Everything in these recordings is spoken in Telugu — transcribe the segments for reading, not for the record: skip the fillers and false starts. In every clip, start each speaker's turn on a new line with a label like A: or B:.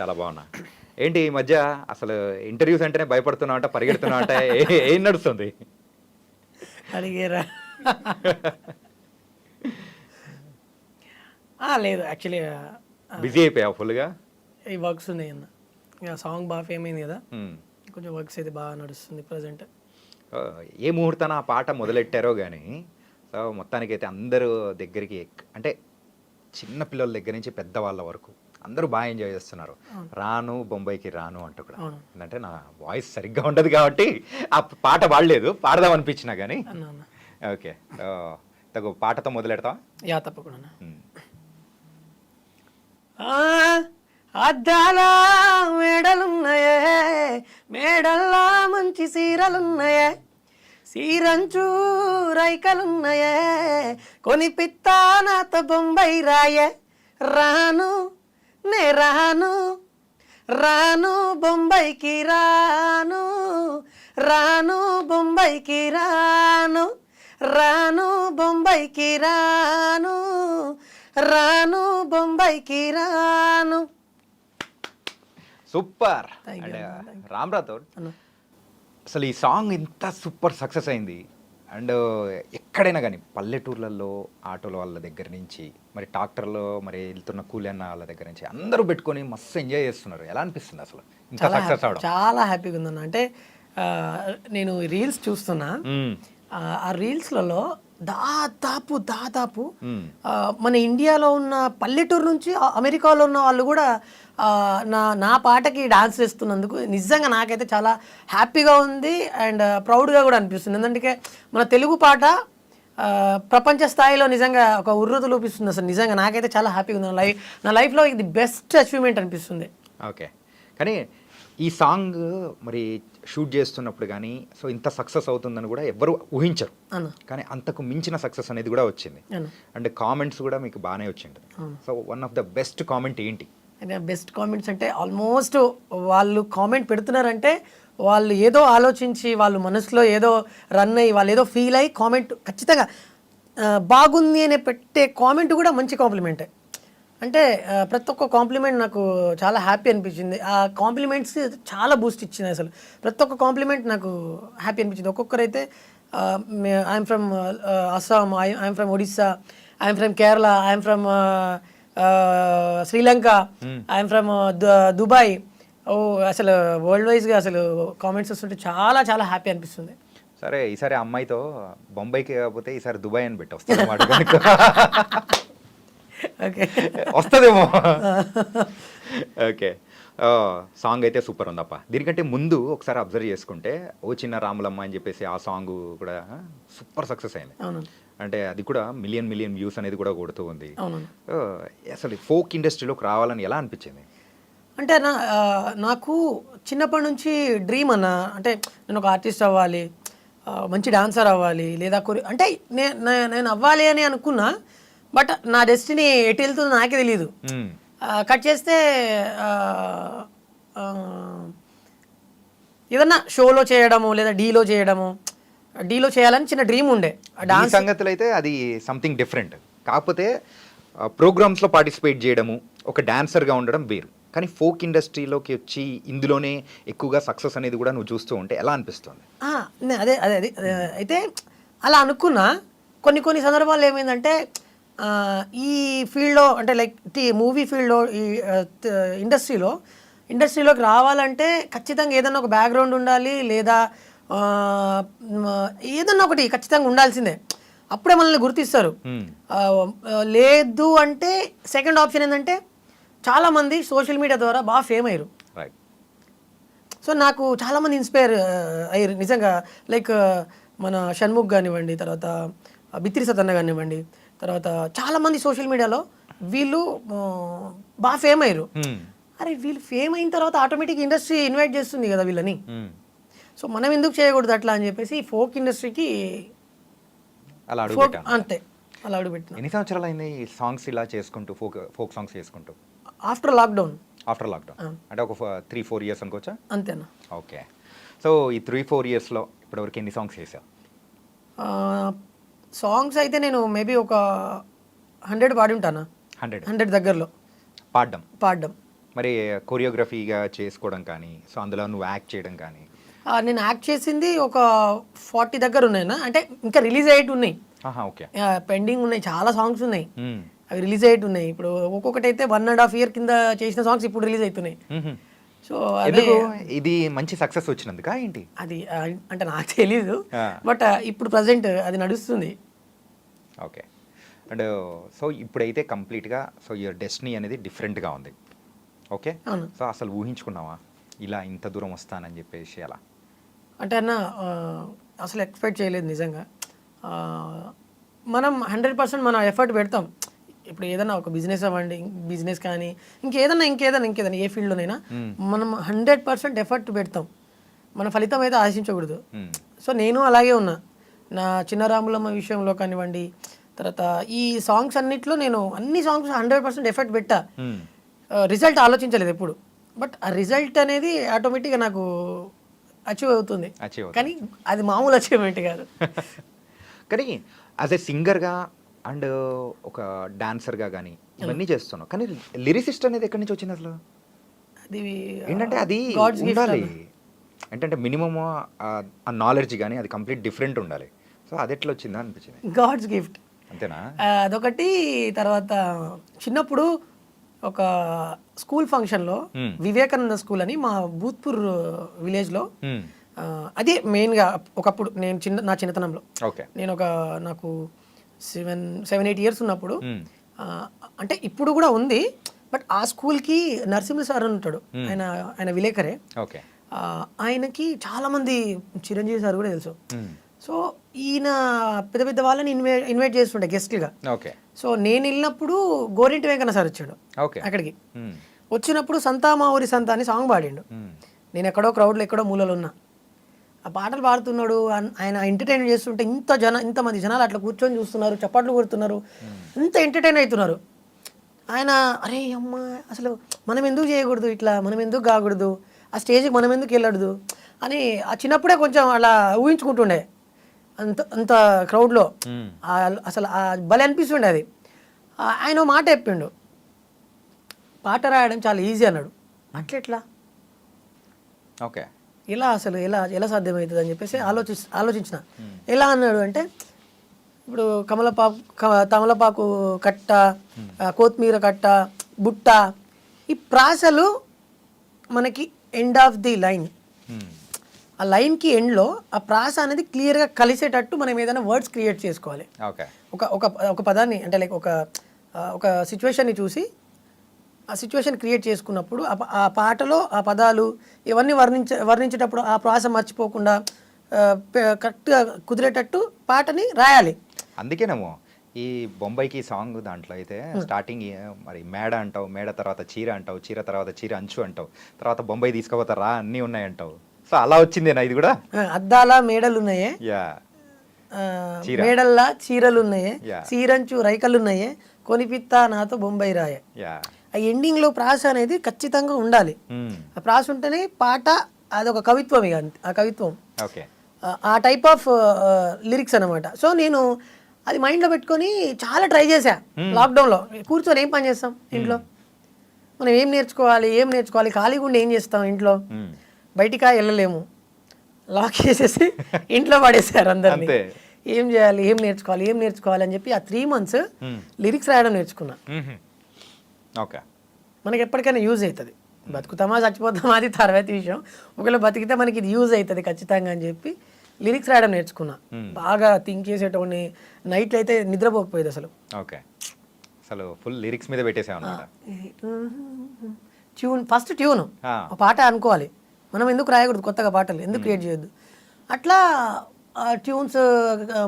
A: చాలా బాగున్నా. ఏంటి ఈ మధ్య అసలు ఇంటర్వ్యూస్ అంటేనే భయపడుతున్నావంట, పరిగెడుతున్నావంట ఏం నడుస్తుంది?
B: అడిగారా? లేదు యాక్చువల్లీ
A: బిజీ అయిపోయావా ఫుల్‌గా?
B: ఈ వర్క్స్ ఉన్నాయి అన్న. ఇక సాంగ్ బాగా ఫేమ్ అయింది కదా,
A: హ్మ్.
B: కొంచెం వర్క్స్ అయితే బాగా నడుస్తుంది ప్రజెంట్.
A: ఏ ముహూర్తాన ఆ పాట మొదలెట్టారో గానీ, సో, మొత్తానికైతే అందరూ దగ్గరికి అంటే చిన్న పిల్లల దగ్గర నుంచి పెద్దవాళ్ళ వరకు అందరూ బాగా ఎంజాయ్ చేస్తున్నారు.
B: అవును.
A: రాను బొంబాయికి రాను అంటూ కూడా.
B: అవును
A: ఏందంటే నా వాయిస్ సరిగ్గా ఉండదు కాబట్టి ఆ పాట పాడలేదు. పాడదాం అనిపించినా గానీ.
B: అన్న అన్న.
A: ఓకే. తగు పాటతో మొదలెడతావా?
B: యా తప్పకుండా అన్న.
A: హ్మ్.
B: ఆ, అద్దాల మేడలున్నాయే, మేడల్లా మంచి సీరలున్నాయే, సీరంచు రైకలున్నాయే, కొనిపిత్తా నాతో బొంబాయి రాయే, రాను నే రాను, రాను బొంబాయికి రాను, రాను బొంబాయికి రాను, రాను బొంబాయికి రాను, రాను బొంబాయికి రాను.
A: సూపర్.
B: Thank you,
A: అండ్
B: అన్న, thank you.
A: రామ్ రాథోడ్
B: అన్న.
A: అసలు ఈ సాంగ్ ఇంత సూపర్ సక్సెస్ అయింది. అండ్ ఎక్కడైనా కానీ పల్లెటూర్లలో ఆటోల వాళ్ళ దగ్గర నుంచి మరి ట్రాక్టర్లో మరి వెళ్తున్న కూలి అన్న వాళ్ళ దగ్గర నుంచి అందరూ పెట్టుకొని మస్తు ఎంజాయ్ చేస్తున్నారు. ఎలా అనిపిస్తుంది అసలు ఇంత సక్సెస్ అవడం?
B: చాలా హ్యాపీగా ఉందన్న. అంటే ఆ, నేను రీల్స్ చూస్తున్నా.
A: మ్మ్.
B: ఆ రీల్స్లలో దాదాపు దాదాపు
A: మ్మ్.
B: మన ఇండియాలో ఉన్న పల్లెటూరు నుంచి అమెరికాలో ఉన్న వాళ్ళు కూడా నా పాటకి డాన్స్ చేస్తున్నందుకు నిజంగా నాకైతే చాలా హ్యాపీగా ఉంది అండ్ ప్రౌడ్గా కూడా అనిపిస్తుంది. ఎందుకంటే మన తెలుగు పాట ప్రపంచ స్థాయిలో నిజంగా ఒక ఉర్రూతు లోపిస్తుంది. అసలు నిజంగా నాకైతే చాలా హ్యాపీగా ఉంది. నా లైఫ్లో ఇది బెస్ట్ అచీవ్మెంట్ అనిపిస్తుంది.
A: ఓకే. కానీ ఈ సాంగ్ మరి షూట్ చేస్తున్నప్పుడు కానీ సో ఇంత సక్సెస్ అవుతుందని కూడా ఎవ్వరు ఊహించరు.
B: అన్న
A: కానీ అంతకు మించిన సక్సెస్ అనేది కూడా వచ్చింది.
B: అన్న
A: అండ్ కామెంట్స్ కూడా మీకు బాగానే వచ్చింది. So one of the best comment ఏంటి?
B: అంటే బెస్ట్ కామెంట్స్ అంటే ఆల్మోస్ట్ వాళ్ళు కామెంట్ పెడుతున్నారంటే వాళ్ళు ఏదో ఆలోచించి వాళ్ళు మనసులో ఏదో రన్ అయ్యి వాళ్ళు ఏదో ఫీల్ అయ్యి కామెంట్ ఖచ్చితంగా బాగుంది అని పెట్టే కామెంట్ కూడా మంచి కాంప్లిమెంటే. అంటే ప్రతి ఒక్క కాంప్లిమెంట్ నాకు చాలా హ్యాపీ అనిపించింది. ఆ కాంప్లిమెంట్స్ చాలా బూస్ట్ ఇచ్చింది. అసలు ప్రతి ఒక్క కాంప్లిమెంట్ నాకు హ్యాపీ అనిపించింది. ఒక్కొక్కరైతే I'm from Assam, I'm from Odisha, I'm from Kerala, I'm from Sri Lanka, I'm from Dubai. ఓ అసలు వరల్డ్ వైజ్గా అసలు కామెంట్స్ వస్తుంటే చాలా చాలా హ్యాపీ అనిపిస్తుంది.
A: సరే ఈసారి అమ్మాయితో బొంబాయికి కాకపోతే ఈసారి దుబాయ్ అని పెట్టి వస్తుంది అన్నమాట.
B: ఓకే
A: వస్తుందేమో. ఓకే. సాంగ్ అయితే సూపర్ ఉందప్ప. దీనికంటే ముందు ఒకసారి అబ్జర్వ్ చేసుకుంటే ఓ చిన్న రాములమ్మ అని చెప్పేసి ఆ సాంగ్ కూడా సూపర్ సక్సెస్ అయింది.
B: అవును
A: అంటే అది కూడా మిలియన్ వ్యూస్ అనేది కూడా కొడుతూ ఉంది.
B: అవును.
A: అసలు ఫోక్ ఇండస్ట్రీలోకి రావాలని ఎలా అనిపించింది?
B: అంటే నాకు చిన్నప్పటి నుంచి డ్రీమ్ అన్న. అంటే నేను ఒక ఆర్టిస్ట్ అవ్వాలి, మంచి డాన్సర్ అవ్వాలి, లేదా అంటే నేను అవ్వాలి అని అనుకున్నా. బట్ నా డెస్టినీ ఎటు వెళ్తుందో నాకే తెలియదు. కట్ చేస్తే ఏదన్నా షోలో చేయడము లేదా డీలో చేయాలని చిన్న డ్రీమ్ ఉండే.
A: డాన్స్ సంగతులు అయితే అది సంథింగ్ డిఫరెంట్. కాకపోతే ప్రోగ్రామ్స్లో పార్టిసిపేట్ చేయడము ఒక డాన్సర్గా ఉండడం వేరు. కానీ ఫోక్ ఇండస్ట్రీలోకి వచ్చి ఇందులోనే ఎక్కువగా సక్సెస్ అనేది కూడా నువ్వు చూస్తూ ఉంటే ఎలా అనిపిస్తుంది?
B: అదే అదే అదే అయితే అలా అనుకున్నా. కొన్ని సందర్భాల్లో ఏమైందంటే ఈ ఫీల్డ్లో అంటే లైక్ మూవీ ఫీల్డ్లో ఈ ఇండస్ట్రీలోకి రావాలంటే ఖచ్చితంగా ఏదన్నా ఒక బ్యాక్గ్రౌండ్ ఉండాలి, లేదా ఏదన్నా ఒకటి ఖచ్చితంగా ఉండాల్సిందే. అప్పుడే మనల్ని గుర్తిస్తారు. లేదు అంటే సెకండ్ ఆప్షన్ ఏంటంటే చాలామంది సోషల్ మీడియా ద్వారా బాగా ఫేమ్ అయ్యారు. సో నాకు చాలామంది ఇన్స్పైర్ అయ్యారు నిజంగా. లైక్ మన షణ్ముఖ్ కానివ్వండి, తర్వాత బిత్రి సతన్న కానివ్వండి, తర్వాత చాలామంది సోషల్ మీడియాలో వీళ్ళు బాగా ఫేమ్ అయ్యారు. అరే వీళ్ళు ఫేమ్ అయిన తర్వాత ఆటోమేటిక్ ఇండస్ట్రీ ఇన్వైట్ చేస్తుంది కదా వీళ్ళని. సో మనం ఎందుకు చేయకూడదు అట్లా అని చెప్పేసి ఫోక్ ఇండస్ట్రీకి
A: అలా
B: అంతే అలా అడుగుపెట్టిన.
A: ఎన్ని సంవత్సరాలు అయింది ఈ సాంగ్స్ ఇలా చేసుకుంటూ ఫోక్ సాంగ్స్ చేసుకుంటూ?
B: ఆఫ్టర్ లాక్డౌన్
A: అంటే ఒక 3-4 ఇయర్స్ అనుకోవచ్చా?
B: అంతేనా.
A: ఓకే. సో ఈ 3-4 ఇయర్స్లో ఇప్పటివరకు ఎన్ని సాంగ్స్ చేసావు?
B: సాంగ్స్ అయితే నేను మేబీ ఒక 100 పాడి ఉంటానా. 100 దగ్గరలో
A: పాడడం. మరి కొరియోగ్రఫీగా చేసుకోవడం కానీ, సో అందులో నువ్వు యాక్ట్ చేయడం కానీ.
B: నేను యాక్ట్ చేసింది ఒక 40 దగ్గర ఉన్నాయినా, అంటే ఇంకా రిలీజ్ అయ్యేటి ఉన్నాయి,
A: ఓకే,
B: పెండింగ్ ఉన్నాయి, చాలా సాంగ్స్ ఉన్నాయి, అవి రిలీజ్ అయ్యేటి ఉన్నాయి. ఇప్పుడు ఒక్కొక్కటి అయితే 1.5 year కింద చేసిన సాంగ్స్ ఇప్పుడు రిలీజ్ అవుతున్నాయి. సో
A: ఎందుకు ఇది మంచి సక్సెస్ వచ్చినందుకా ఏంటి?
B: అది అంటే నాకు తెలీదు, బట్ ఇప్పుడు ప్రజెంట్ అది నడుస్తుంది.
A: ఓకే. అండ్ సో ఇప్పుడైతే కంప్లీట్గా సో యువర్ డెస్టినీ అనేది డిఫరెంట్గా ఉంది. ఓకే. సో అసలు ఊహించుకున్నావా ఇలా ఇంత దూరం వస్తానని చెప్పేసి? అలా
B: అంటే అన్న అసలు ఎక్స్పెక్ట్ చేయలేదు నిజంగా. మనం 100% మన ఎఫర్ట్ పెడతాం. ఇప్పుడు ఏదైనా ఒక బిజినెస్ అవ్వండి, బిజినెస్ కానీ ఇంకేదైనా ఏ ఫీల్డ్లోనైనా మనం 100% ఎఫర్ట్ పెడతాం, మన ఫలితం అయితే ఆశించకూడదు. సో నేను అలాగే ఉన్నా. నా చిన్న రాములమ్మ విషయంలో కానివ్వండి, తర్వాత ఈ సాంగ్స్ అన్నిట్లో నేను అన్ని సాంగ్స్ 100% ఎఫర్ట్ పెట్టా. రిజల్ట్ ఆలోచించలేదు ఎప్పుడు, బట్ ఆ రిజల్ట్ అనేది ఆటోమేటిక్గా నాకు అచీవ్ అవుతుంది. కానీ అది మామూలు అచీవ్మెంట్ కాదు.
A: కానీ యాజ్ ఎ సింగర్గా అండ్ ఒక డాన్సర్గా కానీ ఇవన్నీ చేస్తున్నావు, కానీ లిరిసిస్ట్ అనేది ఎక్కడి నుంచి వచ్చింది అసలు?
B: అది
A: ఏంటంటే అది ఉండాలి, ఏంటంటే మినిమమ్ ఆ నాలెడ్జ్ కానీ అది కంప్లీట్ డిఫరెంట్ ఉండాలి. సో అది ఎట్లా వచ్చిందా అనిపించింది?
B: గాడ్స్ గిఫ్ట్
A: అంతేనా?
B: అదొకటి. తర్వాత చిన్నప్పుడు ఒక స్కూల్ ఫంక్షన్లో వివేకానంద స్కూల్ అని మా భూత్పూర్ విలేజ్లో, అదే మెయిన్గా ఒకప్పుడు నేను నా చిన్నతనంలో, నేను నాకు 7-8 years ఉన్నప్పుడు, అంటే ఇప్పుడు కూడా ఉంది, బట్ ఆ స్కూల్కి నరసింహ సార్ అని ఉంటాడు, ఆయన విలేకరే. ఆయనకి చాలా మంది, చిరంజీవి సార్ కూడా తెలుసు. సో ఈయన పెద్ద పెద్ద వాళ్ళని ఇన్వైట్ చేస్తుండే గెస్ట్లుగా. సో నేను వెళ్ళినప్పుడు గోరింటి వెంకన్న సార్ వచ్చాడు అక్కడికి. వచ్చినప్పుడు సంతా మా ఊరి సంతా అని సాంగ్ పాడిండు. నేను ఎక్కడో క్రౌడ్లో ఎక్కడో మూలలో ఉన్నా, ఆ పాటలు పాడుతున్నాడు, ఆయన ఎంటర్టైన్ చేస్తుంటే ఇంతమంది జనాలు అట్లా కూర్చొని చూస్తున్నారు, చప్పట్లు కొడుతున్నారు, ఇంత ఎంటర్టైన్ అవుతున్నారు. ఆయన అరే అమ్మ అసలు మనం ఎందుకు చేయకూడదు, ఇట్లా మనం ఎందుకు కాకూడదు, ఆ స్టేజ్కి మనం ఎందుకు వెళ్ళకూడదు అని ఆ చిన్నప్పుడే కొంచెం అలా ఊహించుకుంటుండే. అంత క్రౌడ్లో అసలు భలే అనిపిస్తుండే అది. ఆయన మాట చెప్పిండు, పాట రాయడం చాలా ఈజీ అన్నాడు. అట్లెట్లా,
A: ఓకే,
B: ఎలా అసలు ఎలా సాధ్యమవుతుంది అని చెప్పేసి ఆలోచించిన. ఎలా అన్నాడు అంటే, ఇప్పుడు తమలపాకు కట్ట, కొత్తిమీర కట్ట, బుట్ట, ఈ ప్రాసలు మనకి ఎండ్ ఆఫ్ ది లైన్, ఆ లైన్కి ఎండ్లో ఆ ప్రాస అనేది క్లియర్గా కలిసేటట్టు మనం ఏదైనా వర్డ్స్ క్రియేట్ చేసుకోవాలి. ఒక పదాన్ని అంటే లైక్ ఒక సిచ్యువేషన్ని చూసి ఆ సిచ్యువేషన్ క్రియేట్ చేసుకున్నప్పుడు ఆ పాటలో ఆ పదాలు ఇవన్నీ వర్ణించేటప్పుడు ఆ ప్రాస మర్చిపోకుండా కరెక్ట్గా కుదిరేటట్టు పాటని రాయాలి.
A: అందుకేనేమో ఈ బొంబాయికి సాంగ్ దాంట్లో అయితే స్టార్టింగ్ మరి మేడ అంటావు, మేడ తర్వాత చీర అంటావు, చీర తర్వాత చీర అంచు అంటావు, తర్వాత బొంబాయి తీసుకుపోతారా అన్నీ ఉన్నాయంటావు. సో అలా వచ్చిందేనా ఇది కూడా?
B: అద్దాల మేడలు ఉన్నాయే, మేడల్లా చీరలు ఉన్నాయే, చీరంచు రైకలు ఉన్నాయే, కొనిపిత్తా నాతో బొంబాయి రాయే. ఆ ఎండింగ్ లో ప్రాస అనేది ఖచ్చితంగా ఉండాలి. ఆ ప్రాస ఉంటేనే పాట అదొక కవిత్వం. ఇక ఆ కవిత్వం ఆ టైప్ ఆఫ్ లిరిక్స్ అనమాట. సో నేను అది మైండ్లో పెట్టుకొని చాలా ట్రై చేశా. లాక్డౌన్లో కూర్చొని ఏం పని చేస్తాం ఇంట్లో, మనం ఏం నేర్చుకోవాలి, ఖాళీగా ఉండి ఏం చేస్తాం ఇంట్లో, బయటికి వెళ్ళలేము, లాక్ చేసేసి ఇంట్లో పడేసారు అందరినీ. ఏం చేయాలి, ఏం నేర్చుకోవాలి అని చెప్పి ఆ 3 months లిరిక్స్ రాయడం నేర్చుకున్నా. మనకి ఎప్పటికైనా యూజ్ అవుతుంది, బతుకుతామా చచ్చిపోతామా అది తర్వాత విషయం, ఒకవేళ బతికితే మనకి ఇది యూజ్ అవుతుంది ఖచ్చితంగా అని చెప్పి లిరిక్స్ రాయడం నేర్చుకున్నా. బాగా థింక్ చేసేటోని, నైట్లో అయితే నిద్రపోకపోయేది అసలు.
A: అసలు ఫుల్ లిరిక్స్ మీద పెట్టేసాను.
B: ఫస్ట్ ట్యూన్ పాట అనుకోవాలి, మనం ఎందుకు రాయకూడదు కొత్తగా పాటలు, ఎందుకు క్రియేట్ చేయొద్దు, అట్లా ట్యూన్స్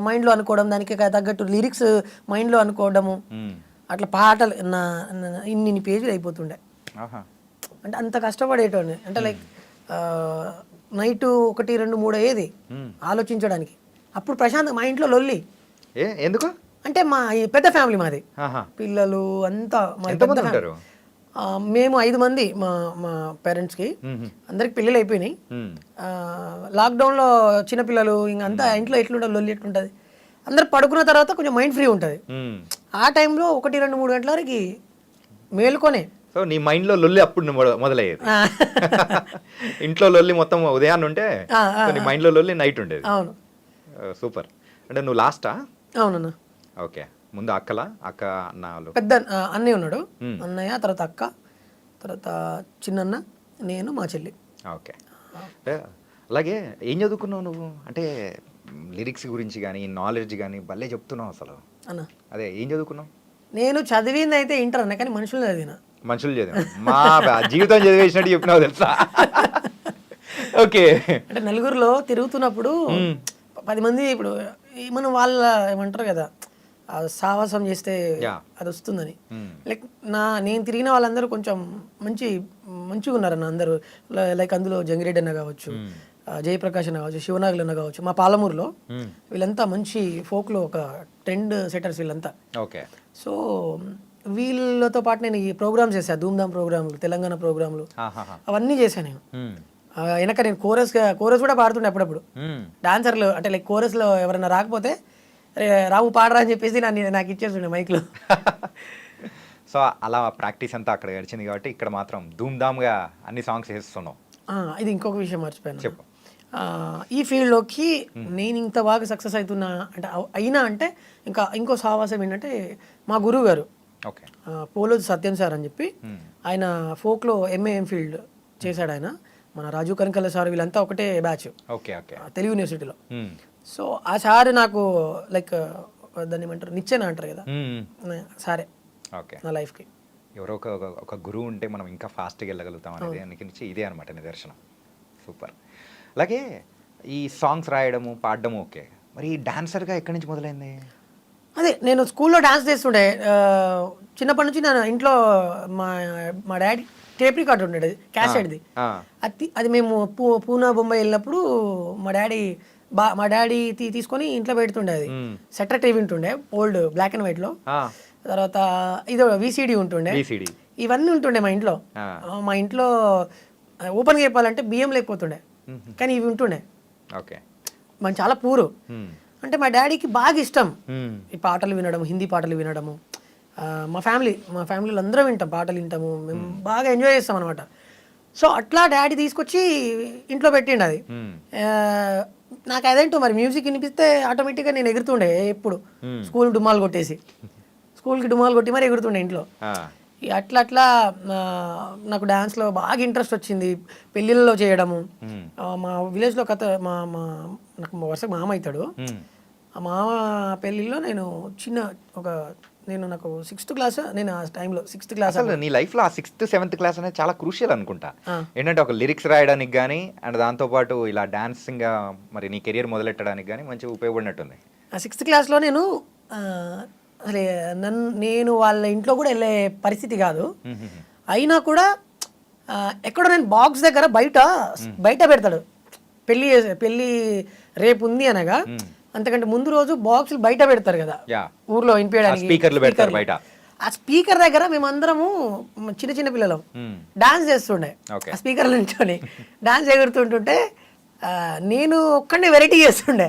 B: మైండ్లో అనుకోవడం, దానికి తగ్గట్టు లిరిక్స్ మైండ్లో అనుకోవడము, అట్లా పాటలు ఇన్ని పేజీలు అయిపోతుండే. అంటే అంత కష్టపడేటోని, అంటే లైక్ నైట్ 1, 2, 3 అయ్యేది ఆలోచించడానికి. అప్పుడు ప్రశాంత్ మా ఇంట్లో లొల్లి.
A: ఎందుకు
B: అంటే మా పెద్ద ఫ్యామిలీ మాది, పిల్లలు అంతా మేము 5 మంది మా పేరెంట్స్కి, అందరికి పిల్లలు అయిపోయినాయి. లాక్డౌన్లో చిన్నపిల్లలు ఇంకంతా ఇంట్లో ఎట్లుంటుంది, లొల్లి ఎట్లుంటుంది, అందరు పడుకున్న తర్వాత కొంచెం మైండ్ ఫ్రీ ఉంటుంది. ఆ టైంలో 1, 2, 3 గంటల వరకు మేలుకొనే
A: సో నీ మైండ్లో లొల్లి అప్పుడు మొదలయ్యేది. ఇంట్లో లొల్లి మొత్తం ఉదయాన్నే ఉంటే సో నీ మైండ్లో లొల్లి నైట్ ఉండేది.
B: అవును.
A: సూపర్. అంటే నువ్వు లాస్టా?
B: అవునన్నా.
A: ఓకే. ముందు అక్క అన్నలు
B: పెద్ద అన్నయ్య ఉన్నాడు. అన్నయ్య, తర్వాత అక్క, తర్వాత చిన్నన్న, నేను, మా చెల్లి.
A: ఓకే. అలాగే ఏం చదువుకున్నావు నువ్వు? అంటే లిరిక్స్ గురించి కానీ నాలెడ్జ్ కానీ భలే చెప్తున్నావు అసలు.
B: అన్న
A: అదే ఏం చదువుకున్నావు?
B: నేను చదివింది అయితే ఇంటర్ అన్న, కానీ మనుషులు చదివిన.
A: మనుషులు చదివా? మా జీవితం చదివేసినట్టు చెప్పినావు తెలుసా. ఓకే.
B: అంటే నలుగురిలో తిరుగుతున్నప్పుడు 10 మంది ఇప్పుడు మనం వాళ్ళ ఏమంటారు కదా, సాహసం చేస్తే అది వస్తుందని. లైక్ నేను తిరిగిన వాళ్ళందరూ కొంచెం మంచిగా ఉన్నారన్న అందరూ. లైక్ అందులో జంగిరెడ్డి అన్న కావచ్చు, జయప్రకాష్ అన్న కావచ్చు, శివనాగులు అన్న కావచ్చు, మా పాలమూరులో వీళ్ళంతా మంచి ఫోక్లో ఒక ట్రెండ్ సెటర్స్ వీళ్ళంతా.
A: ఓకే.
B: సో వీళ్ళతో పాటు నేను ఈ ప్రోగ్రామ్స్ చేశాను, ధూమ్ధామ్ ప్రోగ్రాంలు, తెలంగాణ ప్రోగ్రాంలు, అవన్నీ చేశాను నేను. వెనక నేను కోరస్ కూడా పాడుతుండే అప్పుడప్పుడు. డాన్సర్లు అంటే లైక్ కోరస్లో ఎవరైనా రాకపోతే రావు పాడరా అని చెప్పేసి నాకు ఇచ్చేస్తుండే మైక్లో.
A: సో అలా ప్రాక్టీస్ అంతా అక్కడ గడిచింది కాబట్టి ఇక్కడ మాత్రం ధూమ్ధామ్గా అన్ని సాంగ్స్ వేస్తున్నావు.
B: ఇది ఇంకొక విషయం మర్చిపోయాను.
A: చెప్పు.
B: ఈ ఫీల్డ్లోకి నేను ఇంత బాగా సక్సెస్ అవుతున్నా అంటే అయినా అంటే ఇంకో సావాసం ఏంటంటే మా గురువు గారు
A: ఓకే
B: పోలోజు సత్యం సార్ అని చెప్పి, ఆయన ఫోక్లో MA/MPhil చేశాడు. ఆయన మన రాజు కనకల్ల సార్ వీళ్ళంతా ఒకటే బ్యాచ్ తెలుగు యూనివర్సిటీలో. సో ఆ సార్ నాకు లైక్ దాన్ని ఏమంటారు, నిచ్చెన అంటారు కదా, సారే నా లైఫ్కి.
A: ఎవరో ఒక గురువు ఉంటే మనం ఇంకా ఫాస్ట్గా వెళ్ళగలుగుతాం అనేది నుంచి ఇదే అనమాట నిదర్శనం. సూపర్. అలాగే ఈ సాంగ్స్ రాయడము పాడడము ఓకే, మరి డాన్సర్గా ఎక్కడి నుంచి మొదలైంది?
B: అదే నేను స్కూల్లో డాన్స్ చేస్తుండే చిన్నప్పటి నుంచి. నేను ఇంట్లో మా డాడీ టేప్ రికార్డ్ ఉండేది, క్యాసెట్ది. అది మేము పూనా బొంబాయి వెళ్ళినప్పుడు మా డాడీ తీసుకొని ఇంట్లో పెడుతుండే. అది సెటర్ టీవీ ఉంటుండే, ఓల్డ్ బ్లాక్ అండ్ వైట్లో. తర్వాత ఇది VCD ఉంటుండే, ఇవన్నీ ఉంటుండే మా ఇంట్లో. మా ఇంట్లో ఓపెన్గా చెప్పాలంటే బియ్యం లేకపోతుండే, కానీ ఇవి ఉంటుండే. మనం చాలా పూరు. అంటే మా డాడీకి బాగా ఇష్టం ఈ పాటలు వినడం, హిందీ పాటలు వినడము. మా ఫ్యామిలీలో అందరం వింటాం, పాటలు వింటాము, మేము బాగా ఎంజాయ్ చేస్తాం అనమాట. సో అట్లా డాడీ తీసుకొచ్చి ఇంట్లో పెట్టిండు అది. నాకు అదేంటో మరి మ్యూజిక్ వినిపిస్తే ఆటోమేటిక్గా నేను ఎగురుతుండే. ఎప్పుడు స్కూల్కి డుమాలు కొట్టి మరి ఎగురుతుండే ఇంట్లో. అట్లా నాకు డాన్స్లో బాగా ఇంట్రెస్ట్ వచ్చింది. పెళ్ళిళ్ళలో చేయడము, మా విలేజ్లో నాకు వరుసగా మామ అవుతాడు. ఆ మామ పెళ్ళిళ్ళలో నాకు 6th క్లాస్, నేను ఆ టైంలో 6th క్లాస్.
A: అసలు నీ లైఫ్లో ఆ 6th 7th క్లాస్ అనేది చాలా క్రూషియల్ అనుకుంటా. ఏంటంటే ఒక లిరిక్స్ రాయడానికి కానీ అండ్ దాంతోపాటు ఇలా డాన్సింగ్ మరి నీ కెరియర్ మొదలెట్టడానికి కానీ మంచిగా ఉపయోగపడినట్టుంది.
B: ఆ 6th క్లాస్లో నేను అసలు నేను వాళ్ళ ఇంట్లో కూడా వెళ్ళే పరిస్థితి కాదు. అయినా కూడా ఎక్కడో నేను బాక్స్ దగ్గర బయట పెడతాడు. పెళ్ళి రేపు ఉంది అనగా అంతకంటే ముందు రోజు బాక్సులు బయట పెడతారు కదా ఊర్లో వినిపించడానికి. ఆ స్పీకర్ దగ్గర మేమందరము చిన్న పిల్లలు డాన్స్ చేస్తుండే. ఆ స్పీకర్ నుంచొని డాన్స్ ఎగురుతుంటుంటే నేను ఒక్కడే వెరైటీ చేస్తుండే.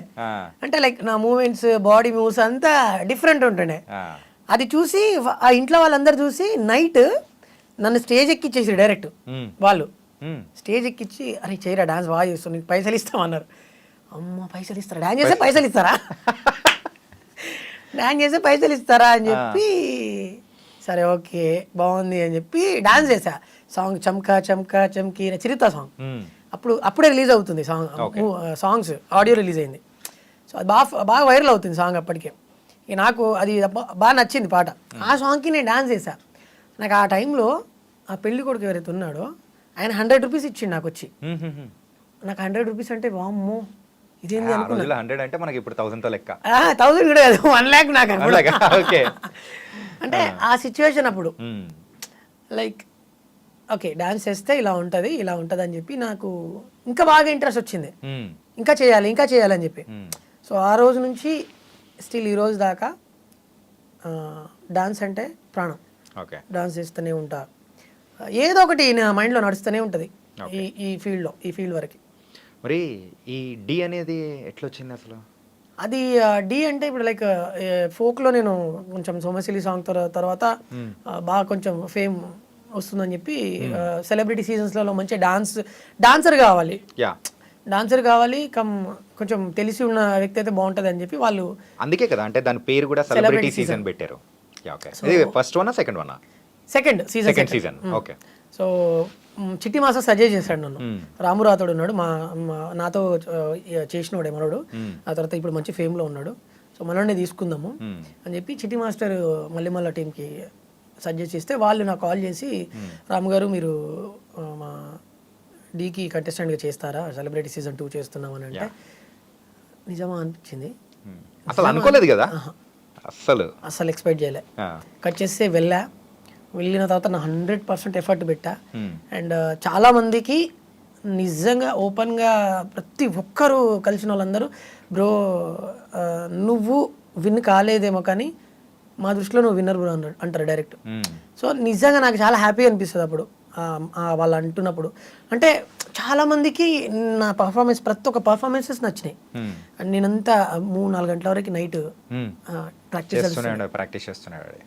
B: అంటే లైక్ నా మూమెంట్స్, బాడీ మూవ్స్ అంతా డిఫరెంట్ ఉంటుండే. అది చూసి ఆ ఇంట్లో వాళ్ళందరూ చూసి నైట్ నన్ను స్టేజ్ ఎక్కిచ్చేసి డైరెక్ట్ వాళ్ళు స్టేజ్ ఎక్కిచ్చి, అరే చేయరా డాన్స్ బాగా చేస్తాను, నీకు పైసలు ఇస్తామన్నారు. అమ్మ పైసలు ఇస్తారా, డాన్స్ చేస్తే పైసలు ఇస్తారా, డాన్స్ చేస్తే పైసలు ఇస్తారా అని చెప్పి, సరే ఓకే బాగుంది అని చెప్పి డాన్స్ చేసా. సాంగ్ చమ్కా చమ్కా చమ్కీ చిరుత సాంగ్ అప్పుడే రిలీజ్ అవుతుంది. సాంగ్స్ ఆడియో రిలీజ్ అయింది. సో అది బాగా వైరల్ అవుతుంది సాంగ్ అప్పటికే. నాకు అది బాగా నచ్చింది పాట. ఆ సాంగ్కి నేను డాన్స్ చేశా. నాకు ఆ టైంలో ఆ పెళ్లి కొడుకు ఎవరైతే ఉన్నాడో ఆయన 100 రూపీస్ ఇచ్చిండు నాకు వచ్చి. నాకు 100 రూపీస్ అంటే వామ్మో ఇదేంది అనుకున్నా.
A: 100 అంటే మనకి ఇప్పుడు 1000తో లెక్క.
B: 1000 కూడా కాదు, 1 lakh నాకు అంటే ఆ సిచ్యువేషన్ అప్పుడు లైక్ ఓకే డాన్స్ చేస్తే ఇలా ఉంటుంది అని చెప్పి నాకు ఇంకా బాగా ఇంట్రెస్ట్ వచ్చింది. ఇంకా చేయాలి అని చెప్పి. సో ఆ రోజు నుంచి స్టిల్ ఈ రోజు దాకా డాన్స్ అంటే ప్రాణం. డాన్స్ చేస్తూనే ఉంటా, ఏదో ఒకటి నా మైండ్లో నడుస్తూనే ఉంటుంది ఈ ఫీల్డ్ వరకు.
A: మరి ఈ డి అనేది ఎట్లా వచ్చింది అసలు?
B: అది డి అంటే ఇప్పుడు లైక్ ఫోక్లో నేను కొంచెం సోమశిలి సాంగ్ తర్వాత బాగా కొంచెం ఫేమ్ వస్తుందని చెప్పి సెలబ్రిటీ సీజన్స్లలో మంచి డాన్సర్ కావాలి,
A: యా
B: డాన్సర్ కావాలి, కొంచెం తెలిసి ఉన్న వ్యక్తి అయితే బాగుంటుంది అని చెప్పి వాళ్ళు.
A: అందుకే కదా అంటే దాని పేరు కూడా సెలబ్రిటీ సీజన్ పెట్టారు. Yeah okay. ఇది first one second one?
B: Second
A: season. Okay.
B: So Chitti master suggest చేశాడు నన్ను. రాము రాథోడ్ ఉన్నాడు నాతో చేసినోడే మనోడు, ఆ తర్వాత ఇప్పుడు మంచి ఫేమ్లో ఉన్నాడు, సో మనోడిని తీసుకుందాము అని చెప్పి చిట్టి మాస్టర్ మళ్ళీ టీంకి సజెస్ట్ చేస్తే వాళ్ళు నాకు కాల్ చేసి, రాము గారు మీరు మా డీకి కంటెస్టెంట్గా చేస్తారా, సెలబ్రిటీ సీజన్ 2 చేస్తున్నామని అంటే నిజమా అనిపించింది.
A: అసలు అనుకోలేదు కదా,
B: అసలు ఎక్స్పెక్ట్ చేయలే. కట్ చేస్తే వెళ్ళిన తర్వాత నా 100% ఎఫర్ట్ పెట్టా. అండ్ చాలా మందికి నిజంగా ఓపెన్గా ప్రతి ఒక్కరు కలిసిన వాళ్ళందరూ బ్రో నువ్వు విన్ కాలేదేమో కానీ మా దృష్టిలో నువ్వు విన్నర్ బ్రో అంటారు డైరెక్ట్. సో నిజంగా నాకు చాలా హ్యాపీ అనిపిస్తుంది అప్పుడు వాళ్ళు అంటున్నప్పుడు. అంటే చాలా మందికి నా పర్ఫార్మెన్స్ ప్రతి ఒక్క పర్ఫార్మెన్సెస్ నచ్చినాయి. అండ్ నేనంతా 3-4 గంటల వరకు నైట్
A: ప్రాక్టీస్ చేస్తున్నాడు.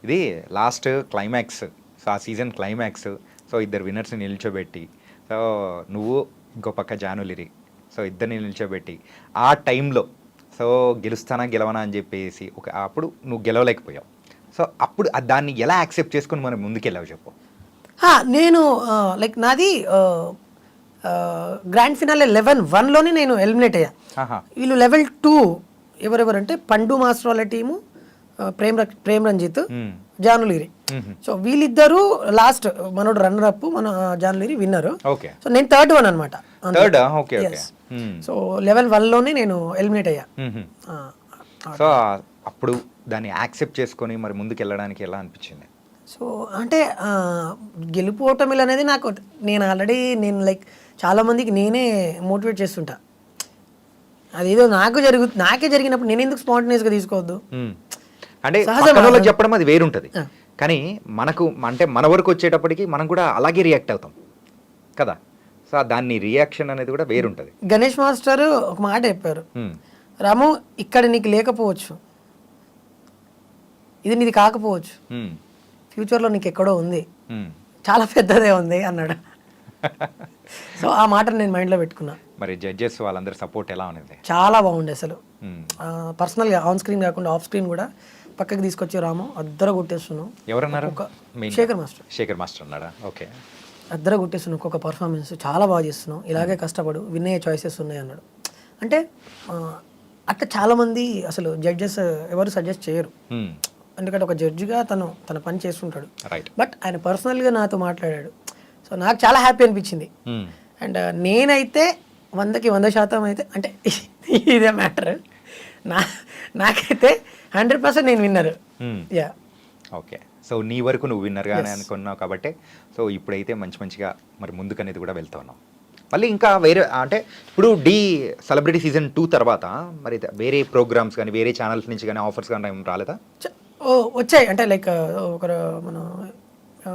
A: ఇది లాస్ట్ క్లైమాక్స్, సో ఆ సీజన్ క్లైమాక్స్, సో ఇద్దరు విన్నర్స్ని నిల్చోబెట్టి, సో నువ్వు ఇంకో పక్క జానులిరి, సో ఇద్దరిని నిల్చోబెట్టి ఆ టైంలో సో గెలవనా అని చెప్పేసి అప్పుడు నువ్వు గెలవలేకపోయావు. సో అప్పుడు దాన్ని ఎలా యాక్సెప్ట్ చేసుకుని మనం ముందుకెళ్ళావు చెప్పు.
B: నేను లైక్ నాది గ్రాండ్ ఫినాలే 11-1లోనే నేను ఎలిమినేట్ అయ్యా. వీళ్ళు లెవెల్ 2 ఎవరెవరంటే పండు మాస్టర్ వాళ్ళ టీము, ప్రేమ్ రంజిత్, జానులిరి. సో వీళ్ళిద్దరూ లాస్ట్, మనోడు రన్నర్ అప్, మన జానులిరి విన్నర్. సో నేను థర్డ్ వన్ అనమాట. సో లెవెల్ 1లోనే నేను ఎలిమినేట్ అయ్యా.
A: సో అప్పుడు దాన్ని యాక్సెప్ట్ చేసుకొని మరి ముందుకు వెళ్ళడానికి ఎలా అనిపించింది?
B: సో అంటే గెలుపు ఓటమిలు అనేది నాకు, నేను ఆల్రెడీ లైక్ చాలా మందికి నేనే మోటివేట్ చేస్తుంటా. అదేదో నాకే జరిగినప్పుడు నేను ఎందుకు స్పాంటేనియస్గా తీసుకోవద్దు
A: అంటే చెప్పడం అది వేరుంటుంది. కానీ మనకు అంటే మన వరకు వచ్చేటప్పటికి మనం కూడా అలాగే రియాక్ట్ అవుతాం కదా. సో దాన్ని రియాక్షన్ అనేది కూడా వేరుంటుంది.
B: గణేష్ మాస్టర్ ఒక మాట చెప్పారు, రాము ఇక్కడ నీకు లేకపోవచ్చు, ఇది నీది కాకపోవచ్చు, ఫ్యూచర్లో నీకు ఎక్కడో ఉంది, చాలా పెద్దదే ఉంది అన్నాడు. సో ఆ మాట నేను మైండ్లో పెట్టుకున్నా.
A: మరి జడ్జెస్ వాళ్ళందరూ సపోర్ట్ ఎలా ఉంది?
B: చాలా బాగుండే అసలు. పర్సనల్గా ఆన్ స్క్రీన్ కాకుండా ఆఫ్ స్క్రీన్ కూడా పక్కకి తీసుకొచ్చి రాము అద్దర కొట్టేస్తున్నావు.
A: ఎవరన్నారు? శేఖర్ మాస్టర్ అన్నాడా? ఓకే.
B: అద్దర కొట్టేస్తున్నావు, ఒక్కొక్క పర్ఫార్మెన్స్ చాలా బాగా చేస్తున్నావు, ఇలాగే కష్టపడు, విన్ అయ్యే చాయిసెస్ ఉన్నాయి అన్నాడు. అంటే అట్లా చాలామంది అసలు జడ్జెస్ ఎవరు సజెస్ట్ చేయరు, ఎందుకంటే ఒక జడ్జిగా తన పని చేస్తుంటాడు. బట్ ఆయన పర్సనల్గా నాతో మాట్లాడాడు. సో నాకు చాలా హ్యాపీ అనిపించింది. అండ్ నేనైతే 100% అయితే అంటే ఇదే మ్యాటర్, నాకైతే 100% నేను విన్నర్. Yeah
A: okay. సో నీ వరకు నువ్వు విన్నర్గానే అనుకున్నావు కాబట్టి సో ఇప్పుడైతే మంచిగా మరి ముందుకు అనేది కూడా వెళ్తా ఉన్నావు. మళ్ళీ ఇంకా వేరే అంటే ఇప్పుడు సెలబ్రిటీ సీజన్ 2 తర్వాత మరి వేరే ప్రోగ్రామ్స్ కానీ వేరే ఛానల్స్ నుంచి కానీ ఆఫర్స్ కానీ ఏం రాలేదా?
B: వచ్చాయి. అంటే లైక్ మన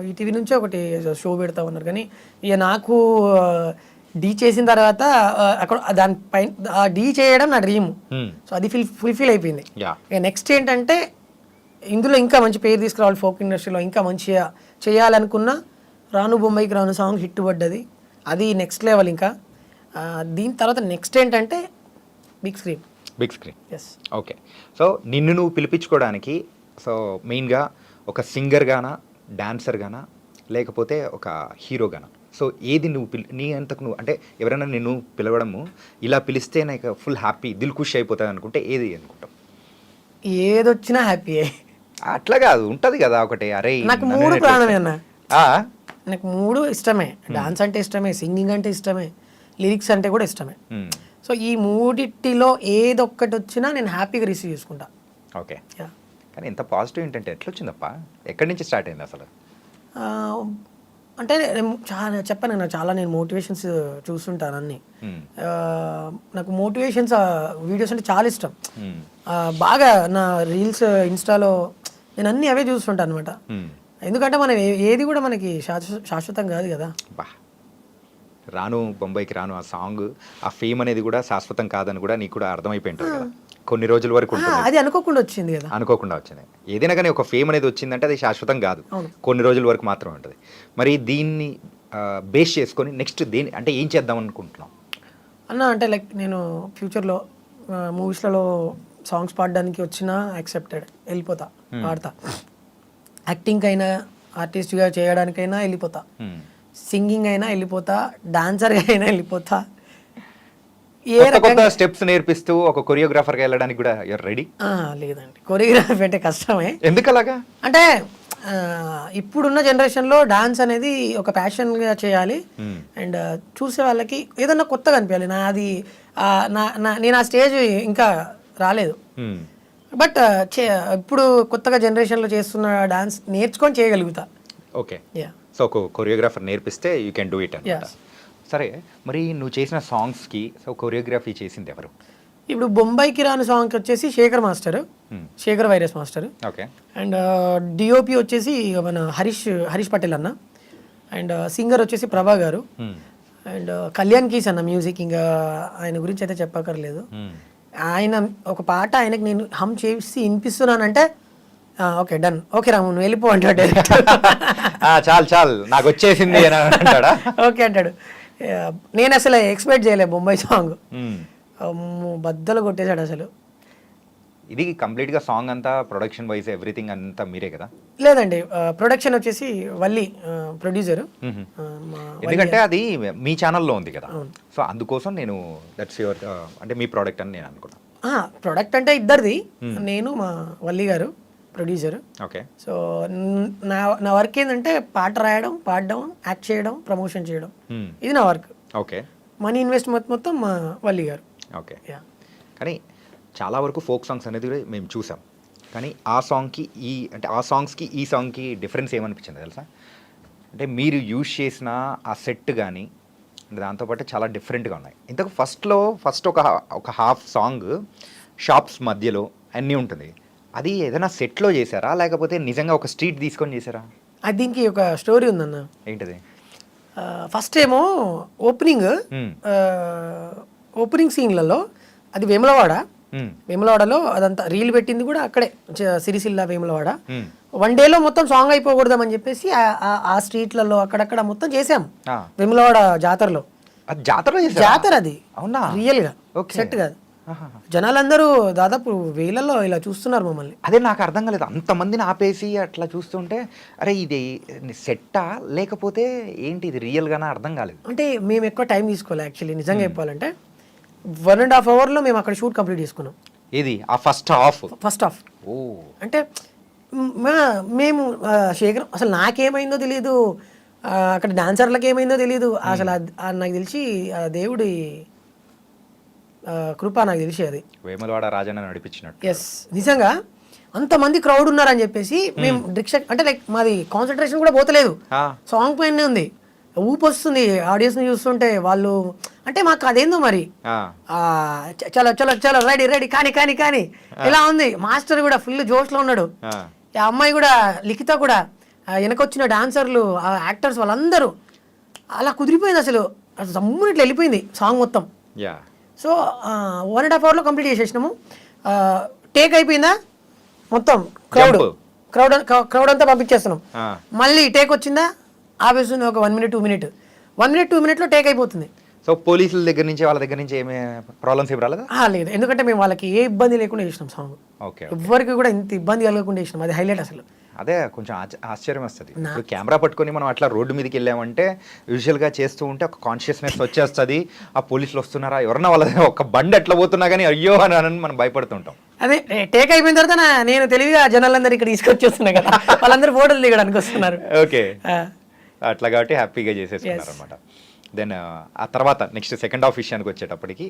B: ఈటీవీ నుంచి ఒకటి షో పెడతా ఉన్నారు, కానీ ఇక నాకు డీ చేసిన తర్వాత అక్కడ దానిపైన డీ చేయడం నా డ్రీమ్. సో అది ఫుల్ఫిల్ అయిపోయింది. ఇక నెక్స్ట్ ఏంటంటే ఇందులో ఇంకా మంచి పేరు తీసుకురావాలి, ఫోక్ ఇండస్ట్రీలో ఇంకా మంచిగా చేయాలనుకున్న రాను బొంబాయికి రాను సాంగ్ హిట్ పడ్డది, అది నెక్స్ట్ లెవెల్. ఇంకా దీని తర్వాత నెక్స్ట్ ఏంటంటే big screen.
A: Yes. Okay. So నిన్ను నువ్వు పిలిపించుకోవడానికి సో మెయిన్గా ఒక సింగర్గానా, డాన్సర్గానా, లేకపోతే ఒక హీరోగానా? సో ఏది నువ్వు నీ అంతకు నువ్వు అంటే ఎవరైనా నిన్ను పిలవడము ఇలా పిలిస్తే నాకు ఫుల్ హ్యాపీ, దిల్ ఖుషి అయిపోతుంది అనుకుంటే ఏది అనుకుంటావు?
B: ఏదొచ్చినా హ్యాపీయే.
A: అట్లా కాదు, ఉంటుంది కదా ఒకటి, అరే
B: నాకు 3 ప్రాణమే అన్న, నాకు 3 ఇష్టమే. డాన్స్ అంటే ఇష్టమే, సింగింగ్ అంటే ఇష్టమే, లిరిక్స్ అంటే కూడా ఇష్టమే. సో ఈ 3 ఏదొక్కటి వచ్చినా నేను హ్యాపీగా రిసీవ్ చేసుకుంటా.
A: ఓకే. కానీ ఎంత పాజిటివ్ ఏంటంటే ఎట్లా వచ్చిందప్ప, ఎక్కడి నుంచి స్టార్ట్ అయింది అసలు?
B: అంటే చాలా చెప్పాను కదా, చాలా నేను మోటివేషన్స్ చూస్తుంటాను అన్ని. నాకు మోటివేషన్స్ వీడియోస్ అంటే చాలా ఇష్టం. బాగా నా రీల్స్ ఇన్స్టాలో నేను అన్ని అవే చూస్తుంటాను అనమాట. ఎందుకంటే మనం ఏది కూడా మనకి శాశ్వతం కాదు కదా.
A: రాను బొంబాయికి రాను ఆ సాంగ్, ఆ ఫేమ్ అనేది కూడా శాశ్వతం కాదని కూడా నీకు కూడా అర్థమైపోయి ఉంటుంది కదా. కొన్ని రోజుల వరకు ఉంటుంది.
B: అది అనుకోకుండా వచ్చింది కదా.
A: అనుకోకుండా వచ్చింది. ఏదైనా కానీ ఒక ఫేమ్ అనేది వచ్చిందంటే అది శాశ్వతం కాదు, కొన్ని రోజుల వరకు మాత్రమే ఉంటుంది. మరి దీన్ని బేస్ చేసుకొని నెక్స్ట్ దేని అంటే ఏం చేద్దాం అనుకుంటున్నాం
B: అన్న? అంటే లైక్ నేను ఫ్యూచర్లో మూవీస్లలో సాంగ్స్ పాడడానికి వచ్చినా యాక్సెప్టెడ్, వెళ్ళిపోతా, పాడతా. యాక్టింగ్ అయినా ఆర్టిస్ట్గా చేయడానికైనా వెళ్ళిపోతా, సింగింగ్ అయినా వెళ్ళిపోతా, డాన్సర్గా అయినా వెళ్ళిపోతా.
A: కొత్త స్టెప్స్ నేర్పిస్తూ ఒక కొరియోగ్రాఫర్గా వెళ్ళడానికి కూడా రెడీ?
B: లేదండి, కొరియోగ్రఫీ అంటే కష్టమే.
A: ఎందుకు అలాగా అంటే
B: ఇప్పుడున్న జనరేషన్లో డాన్స్ అనేది ఒక ప్యాషన్గా చేయాలి. అండ్ చూసే వాళ్ళకి ఏదన్నా కొత్తగా అనిపించాలి. నేను ఆ స్టేజ్ ఇంకా రాలేదు. బట్ ఇప్పుడు కొత్తగా జనరేషన్లో చేస్తున్న డాన్స్ నేర్చుకొని చేయగలుగుతా.
A: ఓకే, సో ఒక కొరియోగ్రాఫర్ నేర్పిస్తే యూ కెన్ డూ ఇట్ అన్నమాట. సరే, మరి నువ్వు చేసిన సాంగ్స్కి సో కొరియోగ్రఫీ చేసింది ఎవరు?
B: ఇప్పుడు బొంబాయికి రాని సాంగ్కి వచ్చేసి శేఖర్ మాస్టర్, శేఖర్ వైరస్ మాస్టర్.
A: ఓకే.
B: అండ్ డిఓపి వచ్చేసి మన హరీష్ పటేల్ అన్న. అండ్ సింగర్ వచ్చేసి ప్రభా గారు. అండ్ కళ్యాణ్ కీస్ అన్న మ్యూజిక్. ఇంకా ఆయన గురించి అయితే చెప్పక్కర్లేదు. ఆయన ఒక పాట ఆయనకి నేను హమ్ చేసి వినిపిస్తున్నానంటే ఓకే డన్, ఓకే రాము నువ్వు వెళ్ళిపో అంటాడు.
A: చాలు నాకు వచ్చేసింది
B: ఓకే అంటాడు. నేను అసలు ఎక్స్పెక్ట్ చేయలేదు బొంబాయి సాంగ్. బద్దలు కొట్టేశాడు అసలు.
A: ఇది కంప్లీట్గా సాంగ్ అంతా ప్రొడక్షన్ వైజ్ ఎవ్రీథింగ్ అంతా మీరే కదా?
B: లేదండి, ప్రొడక్షన్ వచ్చేసి వల్లి ప్రొడ్యూసర్.
A: ఎందుకంటే అది మీ ఛానల్లో ఉంది కదా, సో అందుకోసం నేను దట్స్ యువర్ అంటే మీ ప్రోడక్ట్ అని నేను అనుకున్నాను.
B: ప్రోడక్ట్ అంటే ఇద్దరిది, నేను మా వల్లి గారు ప్రొడ్యూసర్.
A: ఓకే.
B: సో నా వర్క్ ఏంటంటే పాట రాయడం, పాడడం, యాక్ట్ చేయడం, ప్రమోషన్ చేయడం, ఇది నా వర్క్.
A: ఓకే.
B: మనీ ఇన్వెస్ట్మెంట్ మొత్తం మా వల్లి గారు.
A: ఓకే. కానీ చాలా వరకు ఫోక్ సాంగ్స్ అనేది కూడా మేము చూసాం, కానీ ఆ సాంగ్కి ఆ సాంగ్కి డిఫరెన్స్ ఏమనిపించింది తెలుసా? అంటే మీరు యూజ్ చేసిన ఆ సెట్ కానీ దాంతోపాటు చాలా డిఫరెంట్గా ఉన్నాయి. ఇంతకు ఫస్ట్ ఒక హాఫ్ సాంగ్ షాప్స్ మధ్యలో అన్నీ ఉంటుంది, అది ఏదైనా సెట్లో చేశారా లేకపోతే నిజంగా ఒక స్ట్రీట్ తీసుకొని చేశారా?
B: అది దీనికి ఒక స్టోరీ ఉందన్న.
A: ఏంటది?
B: ఫస్ట్ ఏమో ఓపెనింగ్ సీన్లలో అది వేములవాడలో అదంతా రీల్ పెట్టింది కూడా అక్కడే, సిరిసిల్ల వేములవాడ. వన్ డేలో మొత్తం సాంగ్ అయిపోకూడదామని చెప్పేసి ఆ స్ట్రీట్లలో అక్కడక్కడ మొత్తం చేసాం. వేములవాడ జాతరలో జాతర అది రియల్ గా సెట్ కాదు. జనాలందరూ దాదాపు వేలలో ఇలా చూస్తున్నారు మమ్మల్ని.
A: అదే నాకు అర్థం కాలేదు, అంతమందిని ఆపేసి అట్లా చూస్తుంటే అరే ఇది సెట్టా లేకపోతే ఏంటి ఇది రియల్ గానా అర్థం కాలేదు.
B: అంటే మేము ఎక్కువ టైం తీసుకోవాలి యాక్చువల్లీ, నిజంగా చెప్పాలంటే 1.5 hours మేము అక్కడ షూట్ కంప్లీట్ చేసుకున్నాం.
A: ఇది ఆ ఫస్ట్ హాఫ్.
B: ఓ అంటే మేము శేఖర్ అసలు నాకేమైందో తెలియదు, అక్కడ డాన్సర్లకు ఏమైందో తెలియదు అసలు. నాకు తెలిసి దేవుడి కృప నాకు తెలిసి అది
A: వేములవాడ రాజన్న నడిపించినట్టు.
B: ఎస్, నిజంగా అంతమంది క్రౌడ్ ఉన్నారని చెప్పేసి మేము అంటే లైక్ మాది కాన్సన్ట్రేషన్ కూడా పోతలేదు, సాంగ్ పైనే ఉంది. ఊపు వస్తుంది ఆడియన్స్ని చూస్తుంటే. వాళ్ళు అంటే మాకు అదేందో మరి చలో చలో చలో రెడీ కానీ ఇలా ఉంది. మాస్టర్ కూడా ఫుల్ జోష్లో ఉన్నాడు. ఆ అమ్మాయి కూడా లిఖిత కూడా, వెనకొచ్చిన డాన్సర్లు, యాక్టర్స్ వాళ్ళందరూ అలా కుదిరిపోయింది. అసలు జమ్మున ఇట్లా వెళ్ళిపోయింది సాంగ్ మొత్తం. సో 1.5 hours కంప్లీట్ చేసేసినాము. టేక్ అయిపోయిందా మొత్తం, క్రౌడ్ అంతా పంపించేస్తున్నాం. మళ్ళీ టేక్ వచ్చిందా ఆపేస్తుంది ఒక 1 minute 2 minutes టేక్ అయిపోతుంది.
A: సో పోలీసుల దగ్గర నుంచి వాళ్ళ దగ్గర నుంచి ఏమే ప్రాబ్లమ్స్ ఏమి రాలేదా?
B: లేదు, ఎందుకంటే మేము వాళ్ళకి ఏ ఇబ్బంది లేకుండా చేసినాం సాంగ్.
A: ఓకే.
B: ఎవరికి కూడా ఇంత ఇబ్బంది కలగకుండా చేసినాం, అది హైలైట్ అసలు.
A: అదే కొంచెం ఆశ్చర్యం వస్తుంది. ఇప్పుడు కెమెరా పట్టుకొని మనం అట్లా రోడ్డు మీదకి వెళ్ళామంటే యూజువల్గా చేస్తూ ఉంటే ఒక కాన్షియస్నెస్ వచ్చేస్తుంది, ఆ పోలీసులు వస్తున్నారా ఎవరన్నా వాళ్ళ ఒక బండి ఎట్లా పోతున్నా కానీ అయ్యో అని మనం భయపడుతుంటాం.
B: అదే టేక్ అయిపోయిన తర్వాత నేను తెలివిగా జనాలందరూ ఇక్కడ తీసుకొచ్చేస్తున్నా కదా, వాళ్ళందరూ ఫోటోలు దిగడానికి వస్తున్నారు.
A: ఓకే, అట్లా కాబట్టి హ్యాపీగా చేసేసుకున్నారు అనమాట. దెన్ ఆ తర్వాత నెక్స్ట్ సెకండ్ హాఫ్ విషయానికి వచ్చేటప్పటికి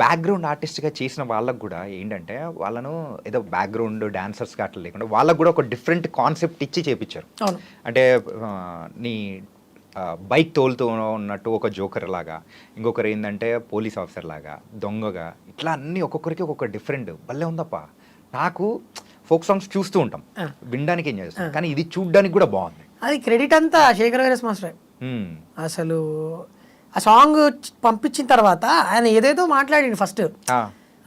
A: బ్యాక్గ్రౌండ్ ఆర్టిస్ట్గా చేసిన వాళ్ళకు కూడా ఏంటంటే వాళ్ళను ఏదో బ్యాక్గ్రౌండ్ డాన్సర్స్గా అట్లా లేకుండా వాళ్ళకు కూడా ఒక డిఫరెంట్ కాన్సెప్ట్ ఇచ్చి చేపించారు. అంటే నీ బైక్ తోలుతూ ఉన్నట్టు ఒక జోకర్ లాగా, ఇంకొకరు ఏంటంటే పోలీస్ ఆఫీసర్ లాగా, దొంగగా, ఇట్లా అన్నీ ఒక్కొక్కరికి ఒక్కొక్క డిఫరెంట్. భలే ఉందప్ప. నాకు ఫోక్ సాంగ్స్ చూస్తూ ఉంటాం, వినడానికి ఎంజాయ్ చేస్తాం, కానీ ఇది చూడడానికి కూడా బాగుంది.
B: అది క్రెడిట్ అంతా శేఖర్ వైరస్ మాస్టర్. అసలు ఆ సాంగ్ పంపించిన తర్వాత ఆయన ఏదేదో మాట్లాడిండు ఫస్ట్.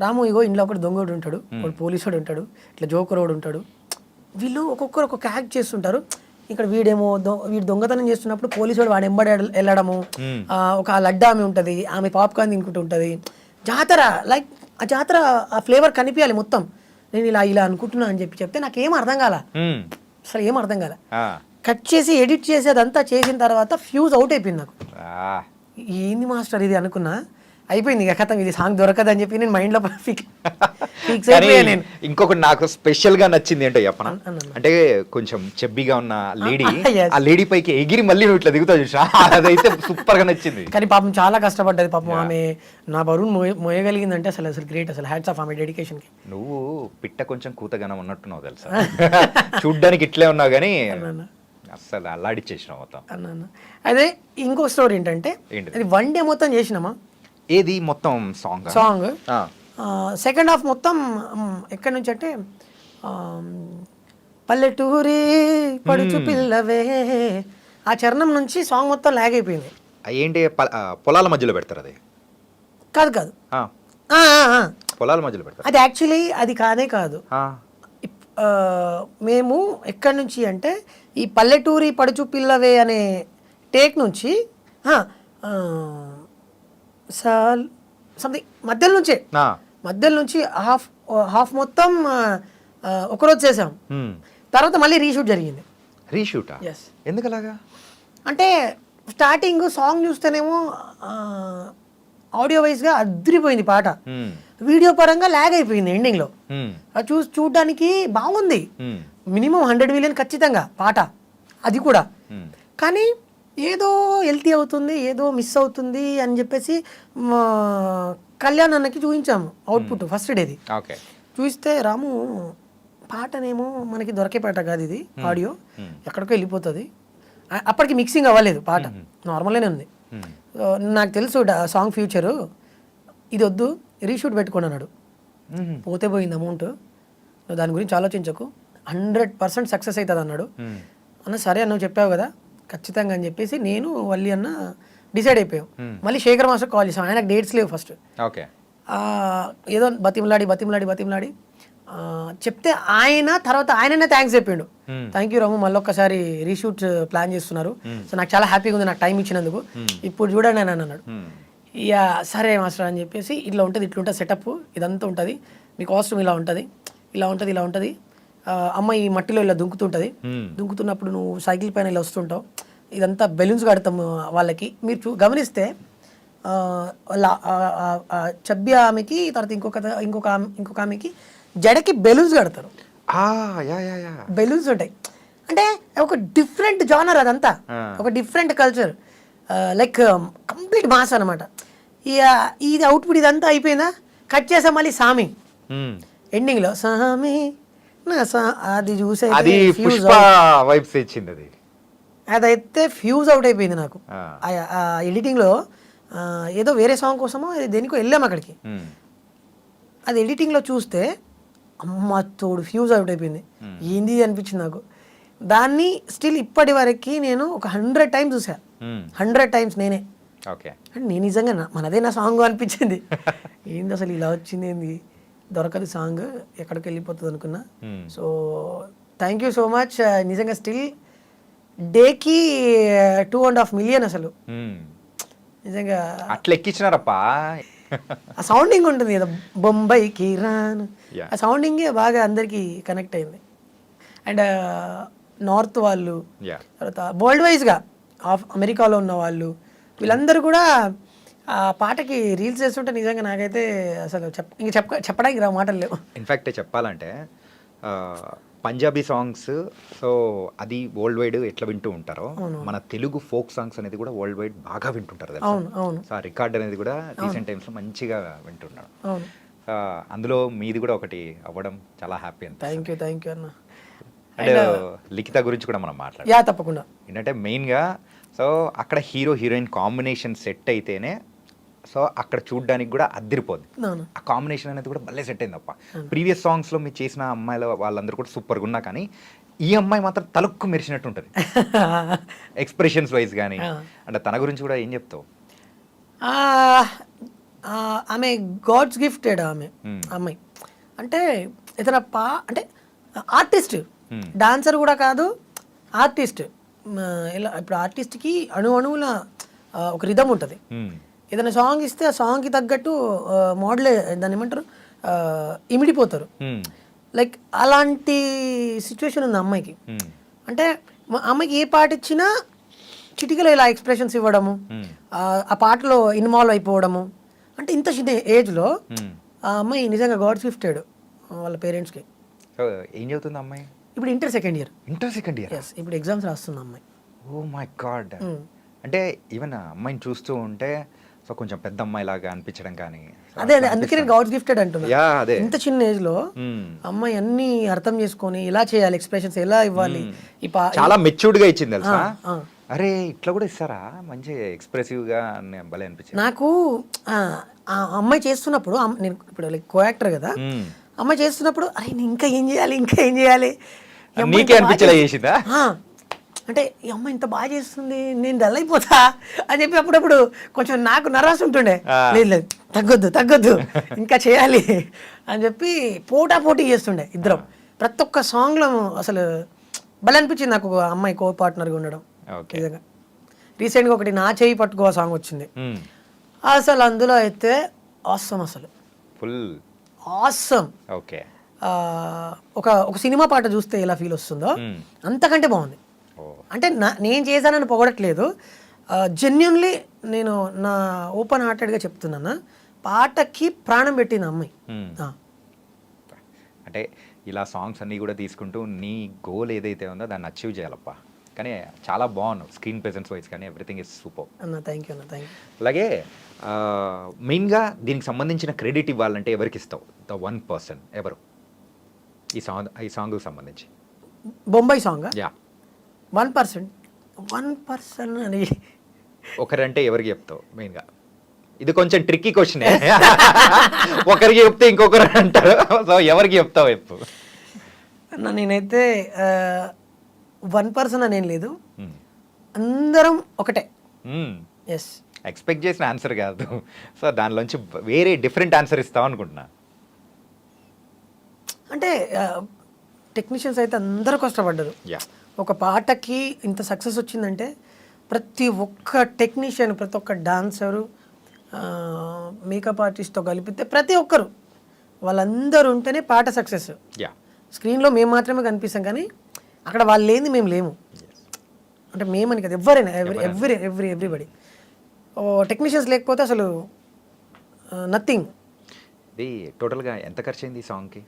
B: రాము ఇగో ఇంట్లో ఒకటి దొంగోడు ఉంటాడు, ఒకటి పోలీసుడు ఉంటాడు, ఇట్లా జోకరోడు ఉంటాడు. వీళ్ళు ఒక్కొక్కరు ఒక్కొక్క యాక్ట్ చేస్తుంటారు. ఇక్కడ వీడేమో వీడు దొంగతనం చేస్తున్నప్పుడు పోలీసుడు వాడు ఎంబడి వెళ్ళడము, ఒక లడ్డా ఆమె ఉంటుంది, ఆమె పాప్కార్న్ తినుకుంటూ ఉంటుంది. జాతర లైక్ ఆ జాతర ఆ ఫ్లేవర్ కనిపించాలి మొత్తం. నేను ఇలా ఇలా అనుకుంటున్నా అని చెప్తే నాకేం అర్థం కాల, అసలు ఏం అర్థం కాల. కట్ చేసి ఎడిట్ చేసి అదంతా చేసిన తర్వాత ఫ్యూజ్ అవుట్ అయిపోయింది నాకు. ఏంది మాస్టర్ ఇది అనుకున్నా, అయిపోయింది ఇక కథం, ఇది సాంగ్ దొరకదని చెప్పి నేను మైండ్లో ఫిక్స్ అయిపోయా. నేను
A: ఇంకొకటి నాకు స్పెషల్ గా నచ్చింది ఏంటో చెప్పనా, అంటే కొంచెం చెబ్బిగా ఉన్న లేడీ, ఆ లేడీ పైకి ఎగిరి మళ్ళీ నువ్వు ఇట్లా దిగుతావు చూసా, అదైతే సూపర్ గా నచ్చింది.
B: కానీ పాపం చాలా కష్టపడ్డది పాపం, ఆమె నా బరువును మోయగలిగిందంటే అసలు గ్రేట్, అసలు హ్యాట్స్ ఆఫ్ ఆమె డెడికేషన్ కి.
A: నువ్వు పిట్ట కొంచెం కూతగానం ఉన్నట్టున్నావు తెలుసా, చూడ్డానికి ఇట్లే ఉన్నావు కానీ అసలు అల్లాడిచ్చేసినావు మొత్తం
B: అన్న. అదే ఇంకో స్టోరీ ఏంటంటే, అది 1 డే మొత్తం చేసినామా,
A: ఏది మొత్తం సాంగ్
B: సెకండ్ హాఫ్ మొత్తం ఎక్కడి నుంచి అంటే పల్లెటూరి పడుచు పిల్లవే ఆ చరణం నుంచి సాంగ్ మొత్తం లాగ్ అయిపోయింది.
A: ఏంటి పొలాల మధ్యలో పెడతారు అది?
B: కాదు కాదు,
A: పొలాల మధ్యలో పెడతారు
B: అది. యాక్చువల్లీ అది కాదే కాదు. మేము ఎక్కడి నుంచి అంటే ఈ పల్లెటూరి పడుచు పిల్లవే అనే టేక్ నుంచి సంథింగ్ మధ్యలో నుంచి హాఫ్ మొత్తం ఒకరోజు చేసాం. తర్వాత మళ్ళీ రీషూట్ జరిగింది.
A: రీషూట్ ఎందుకు అలాగా
B: అంటే స్టార్టింగ్ సాంగ్ చూస్తేనేమో ఆడియో వైజ్గా అదిరిపోయింది పాట, వీడియో పరంగా లాగ్ అయిపోయింది ఎండింగ్లో. అది చూడడానికి బాగుంది, మినిమం 100 మిలియన్ ఖచ్చితంగా పాట అది కూడా. కానీ ఏదో హెల్తీ అవుతుంది, ఏదో మిస్ అవుతుంది అని చెప్పేసి కళ్యాణ్ అన్నకి చూపించాము అవుట్పుట్ ఫస్ట్ డేది. చూస్తే రాము పాటనేమో మనకి దొరికే పాట కాదు ఇది, ఆడియో ఎక్కడికో వెళ్ళిపోతుంది. అప్పటికి మిక్సింగ్ అవ్వలేదు, పాట నార్మల్గానే ఉంది. నాకు తెలుసు సాంగ్ ఫ్యూచరు, ఇది వద్దు రీషూట్ పెట్టుకోండి అన్నాడు. పోతే పోయింది అమౌంట్, నువ్వు దాని గురించి ఆలోచించకు, 100% సక్సెస్ అవుతుంది అన్నాడు. అన్న సరే అన్న నువ్వు చెప్పావు కదా ఖచ్చితంగా అని చెప్పేసి నేను వల్లి అన్న డిసైడ్ అయిపోయాం. మళ్ళీ శేఖర్ మాస్టర్ కాల్ చేసాం, ఆయనకు డేట్స్ లేవు ఫస్ట్. ఏదో బతిమలాడి చెప్తే ఆయన తర్వాత ఆయననే థ్యాంక్స్ చెప్పిండు. థ్యాంక్ యూ రాము, మళ్ళీ ఒక్కసారి రీషూట్ ప్లాన్ చేస్తున్నారు, సో నాకు చాలా హ్యాపీగా ఉంది నాకు టైం ఇచ్చినందుకు, ఇప్పుడు చూడండి అని అన్నాడు. ఇక సరే మాస్టర్ అని చెప్పేసి ఇట్లా ఉంటుంది సెటప్ ఇదంతా ఉంటుంది, మీ కాస్ట్యూమ్ ఇలా ఉంటుంది, అమ్మ ఈ మట్టిలో ఇలా దుంకుతున్నప్పుడు నువ్వు సైకిల్ పైన ఇలా వస్తుంటావు, ఇదంతా బెలూన్స్ కడతాము వాళ్ళకి. మీరు గమనిస్తే చబ్బి ఆమెకి తర్వాత ఇంకొక ఆమెకి జడకి బెలూన్స్ కడతారు, బెలూన్స్ ఉంటాయి. అంటే ఒక డిఫరెంట్ జానర్ అదంతా, ఒక different culture, like complete mass అనమాట. ఇది అవుట్పుట్ ఇదంతా అయిపోయిందా, కట్ చేసాం మళ్ళీ సామి ఎండింగ్లో సామి అది చూసే అదైతే ఫ్యూజ్ అవుట్ అయిపోయింది నాకు. ఎడిటింగ్లో ఏదో వేరే సాంగ్ కోసమో దేనికో వెళ్ళాము అక్కడికి, అది ఎడిటింగ్లో చూస్తే అమ్మ తోడు ఫ్యూజ్ అవుట్ అయిపోయింది. ఏంది అనిపించింది నాకు. దాన్ని స్టిల్ ఇప్పటి వరకు నేను ఒక 100 టైమ్స్ చూసా, 100 టైమ్స్ నేనే. అంటే నేను నిజంగా మనదే నా సాంగ్ అనిపించింది. ఏంది అసలు ఇలా వచ్చింది, ఏంది దొరకదు సాంగ్, ఎక్కడికి వెళ్ళిపోతుంది అనుకున్నా. So thank you so much. నిజంగా స్టిల్ డేకి 2.5 మిలియన్ అసలు నిజంగా
A: అట్లా ఎక్కించినారప్పా.
B: ఆ సౌండింగ్ ఉంటుంది కదా, బొంబాయికి రాను, ఆ సౌండింగే బాగా అందరికి కనెక్ట్ అయింది. అండ్ నార్త్ వాళ్ళు, తర్వాత వరల్డ్ వైజ్గా అమెరికాలో ఉన్న వాళ్ళు, వీళ్ళందరూ కూడా ఆ పాటకి రీల్స్ చేస్తుంటే నిజంగా నాకైతే అసలు చెప్పడానికి రా మాటలు లేవు.
A: ఇన్ఫ్యాక్ట్ చెప్పాలంటే పంజాబీ సాంగ్స్, సో అది వరల్డ్ వైడ్ ఎట్లా వింటూ ఉంటారో, మన తెలుగు ఫోక్ సాంగ్స్ అనేది కూడా వరల్డ్ వైడ్ బాగా వింటుంటారు. సో ఆ రికార్డ్ అనేది కూడా రీసెంట్ టైమ్స్లో మంచిగా వింటున్నాడు. అందులో మీది కూడా ఒకటి అవ్వడం చాలా హ్యాపీ అండి.
B: థ్యాంక్ యూ అన్న.
A: అండ్ లిఖిత గురించి కూడా మనం మాట్లాడాలి.
B: తప్పకుండా.
A: ఏంటంటే మెయిన్గా సో అక్కడ హీరో హీరోయిన్ కాంబినేషన్ సెట్ అయితేనే సో అక్కడ చూడడానికి కూడా అద్దరిపోద్ది. ఆ కాంబినేషన్ అనేది కూడా భలే సెట్ అయింది తప్ప. ప్రీవియస్ సాంగ్స్లో మీరు చేసిన అమ్మాయిల వాళ్ళందరూ కూడా సూపర్గా ఉన్నా, కానీ ఈ అమ్మాయి మాత్రం తలుక్కు మెరిసినట్టు ఉంటుంది ఎక్స్ప్రెషన్స్ వైజ్ కానీ. అంటే తన గురించి కూడా ఏం చెప్తావు?
B: ఆమె గాడ్స్ గిఫ్టెడ్ ఆమె
A: Hmm.
B: అమ్మాయి అంటే ఏదైనా అంటే ఆర్టిస్ట్ డాన్సర్ కూడా కాదు ఆర్టిస్ట్ ఇలా ఇప్పుడు ఆర్టిస్ట్కి అణువుల ఒక రిధం ఉంటుంది
A: Hmm.
B: ఏదైనా సాంగ్ ఇస్తే ఆ సాంగ్కి తగ్గట్టు మోడలే దాన్ని ఏమంటారు ఇమిడిపోతారు
A: Hmm.
B: లైక్ అలాంటి సిచ్యువేషన్ ఉంది అమ్మాయికి
A: Hmm.
B: అంటే అమ్మాయికి ఏ పాట ఇచ్చినా చిటికలో ఇలా ఎక్స్ప్రెషన్స్ ఇవ్వడము ఆ పాటలో ఇన్వాల్వ్ అయిపోవడము అంటే ఇంత చిన్న ఏజ్లో
A: Hmm.
B: ఆ అమ్మాయి నిజంగా గాడ్స్ గిఫ్టెడ్ వాళ్ళ పేరెంట్స్కి.
A: సో ఏం చదువుతుంది అమ్మాయి?
B: ఇప్పుడు inter second year.
A: Inter second year.
B: Yes, ఇప్పుడు ఎగ్జామ్స్ రాస్తున్న అమ్మాయి.
A: Oh my god. అంటే ఈవెన్ అమ్మాయిని చూస్తూ ఉంటే సో కొంచెం పెద్ద అమ్మాయి లాగా అనిపించడం కానీ
B: అదే అందుకే నేను గాడ్స్ గిఫ్టెడ్ అంటున్నా.
A: యా అదే
B: ఇంత చిన్న ఏజ్ లో అమ్మాయి అన్ని అర్థం చేసుకొని ఇలా చేయాలి, ఎక్స్ప్రెషన్స్ ఎలా ఇవ్వాలి,
A: చాలా మెచ్యూర్డ్ గా ఇచ్చింది తెలుసా. అరే ఇట్లా కూడా ఇస్తారా, మంచి ఎక్స్ప్రెసివ్ గా భలే అనిపించింది
B: నాకు. ఆ అమ్మాయి చేస్తున్నప్పుడు నేను ఇప్పుడు లైక్ కో యాక్టర్ కదా, అమ్మాయి చేస్తున్నప్పుడు అరే నేను ఇంకా ఏం చేయాలి ఇంకా ఏం చేయాలి
A: నీకే అనిపించేలా చేసిందా?
B: అంటే ఈ అమ్మాయి ఇంత బాగా చేస్తుంది నేను డల్ అయిపోతా అని చెప్పి అప్పుడప్పుడు కొంచెం నాకు నర్వస్ ఉంటుండే. లేదు లేదు తగ్గొద్దు ఇంకా చేయాలి అని చెప్పి పోటీ చేస్తుండే ఇద్దరం. ప్రతి ఒక్క సాంగ్లో అసలు భలే అనిపించింది నాకు అమ్మాయి కో పార్ట్నర్గా ఉండడం. నిజంగా రీసెంట్గా ఒకటి నా చేయి పట్టుకో సాంగ్ వచ్చింది, అసలు అందులో అయితే ఆసమ్, అసలు
A: ఫుల్
B: ఆసమ్.
A: ఓకే,
B: ఒక సినిమా పాట చూస్తే ఎలా ఫీల్ వస్తుందో అంతకంటే బాగుంది. అంటే నేను చేశానని పొగడట్లేదు, జెన్యున్లీ నేను నా ఓపెన్ హార్టెడ్గా చెప్తున్నాను, పాటకి ప్రాణం పెట్టింది అమ్మాయి.
A: అంటే ఇలా సాంగ్స్ అన్నీ కూడా తీసుకుంటూ నీ గోల్ ఏదైతే ఉందో దాన్ని అచీవ్ చేయాలప్పా. కానీ చాలా బాగున్నావు, స్క్రీన్ ప్రెజెన్స్ వైజ్ కానీ ఎవ్రీథింగ్ ఇస్ సూపర్
B: అన్న. థ్యాంక్ యూ అన్న, థ్యాంక్ యూ.
A: అలాగే మెయిన్గా దీనికి సంబంధించిన క్రెడిట్ ఇవ్వాలంటే ఎవరికి ఇస్తావు? ద 1% ఎవరు ఈ సాంగ్కి సంబంధించి?
B: బొంబాయి సాంగ్
A: యా
B: 1% అని
A: ఒకరంటే ఎవరికి చెప్తావు మెయిన్గా? ఇది కొంచెం ట్రిక్కీ క్వశ్చన్. ఒకరికి చెప్తే ఇంకొకరు అంటారు, సో ఎవరికి చెప్తావు చెప్పు.
B: నేనైతే 1% అనేం లేదు, అందరం ఒకటే. ఎస్,
A: ఎక్స్పెక్ట్ చేసిన ఆన్సర్ కాదు, సో దానిలోంచి వేరే డిఫరెంట్ ఆన్సర్ ఇస్తావు అనుకుంటున్నా.
B: అంటే టెక్నీషియన్స్ అయితే అందరూ కష్టపడ్డారు. ఒక పాటకి ఇంత సక్సెస్ వచ్చిందంటే ప్రతి ఒక్క టెక్నీషియన్, ప్రతి ఒక్క డాన్సరు, మేకప్ ఆర్టిస్ట్తో కలిపితే ప్రతి ఒక్కరు వాళ్ళందరూ ఉంటేనే పాట సక్సెస్. స్క్రీన్లో మేము మాత్రమే కనిపిస్తాం కానీ అక్కడ వాళ్ళు లేని మేము లేము. అంటే మేమని కదా, ఎవరైనా ఎవ్రీబడి. టెక్నీషియన్స్ లేకపోతే అసలు నథింగ్.
A: ఇది టోటల్గా ఎంత ఖర్చు అయింది ఈ సాంగ్కి?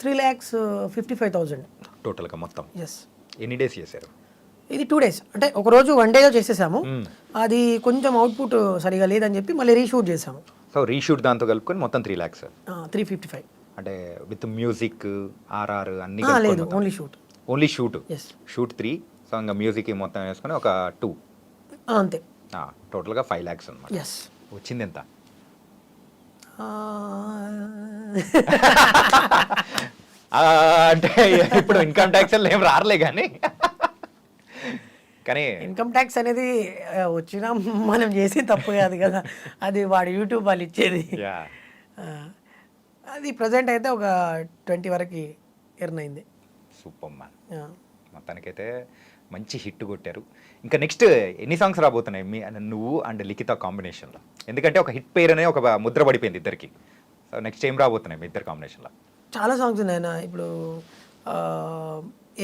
B: 3,55,000
A: టోటల్గా మొత్తం.
B: ఎస్.
A: ఎన్ని డేస్ చేశారు
B: ఇది? 2 days. అంటే ఒక రోజు 1 day చేసేసాము, అది కొంచెం అవుట్పుట్ సరిగా లేదని చెప్పి మళ్ళీ రీషూట్ చేసాము.
A: సో రీషూట్ దాంతో కలుపుకొని మొత్తం 3 lakhs.
B: 355.
A: అంటే విత్ మ్యూజిక్ ఆర్ఆర్ అన్ని
B: లేదు, only shoot.
A: Yes, shoot 3. So ఇంకా మ్యూజిక్ మొత్తం వేసుకొని ఒక 2
B: అంతే.
A: టోటల్గా 5 lakhs అన్నమాట.
B: ఎస్.
A: వచ్చింది ఎంత? అంటే ఇప్పుడు ఇన్కమ్ ట్యాక్స్ ఏం రారలే కానీ
B: ఇన్కమ్ ట్యాక్స్ అనేది వచ్చినా మనం చేసి తప్పు కాదు కదా, అది వాడు యూట్యూబ్ వాళ్ళు ఇచ్చేది. అది ప్రజెంట్ అయితే ఒక 20 వరకు ఎర్న్ అయింది.
A: Super man. మొత్తానికైతే మంచి హిట్ కొట్టారు. ఇంకా నెక్స్ట్ ఎన్ని సాంగ్స్ రాబోతున్నాయి నువ్వు అండ్ లిఖిత కాంబినేషన్లో? ఎందుకంటే ఒక హిట్ పేరు అనే ఒక ముద్ర పడిపోయింది ఇద్దరికి. సో నెక్స్ట్ ఏం రాబోతున్నాయి మీ ఇద్దరు కాంబినేషన్లో?
B: చాలా సాంగ్స్ ఉన్నాయి. ఇప్పుడు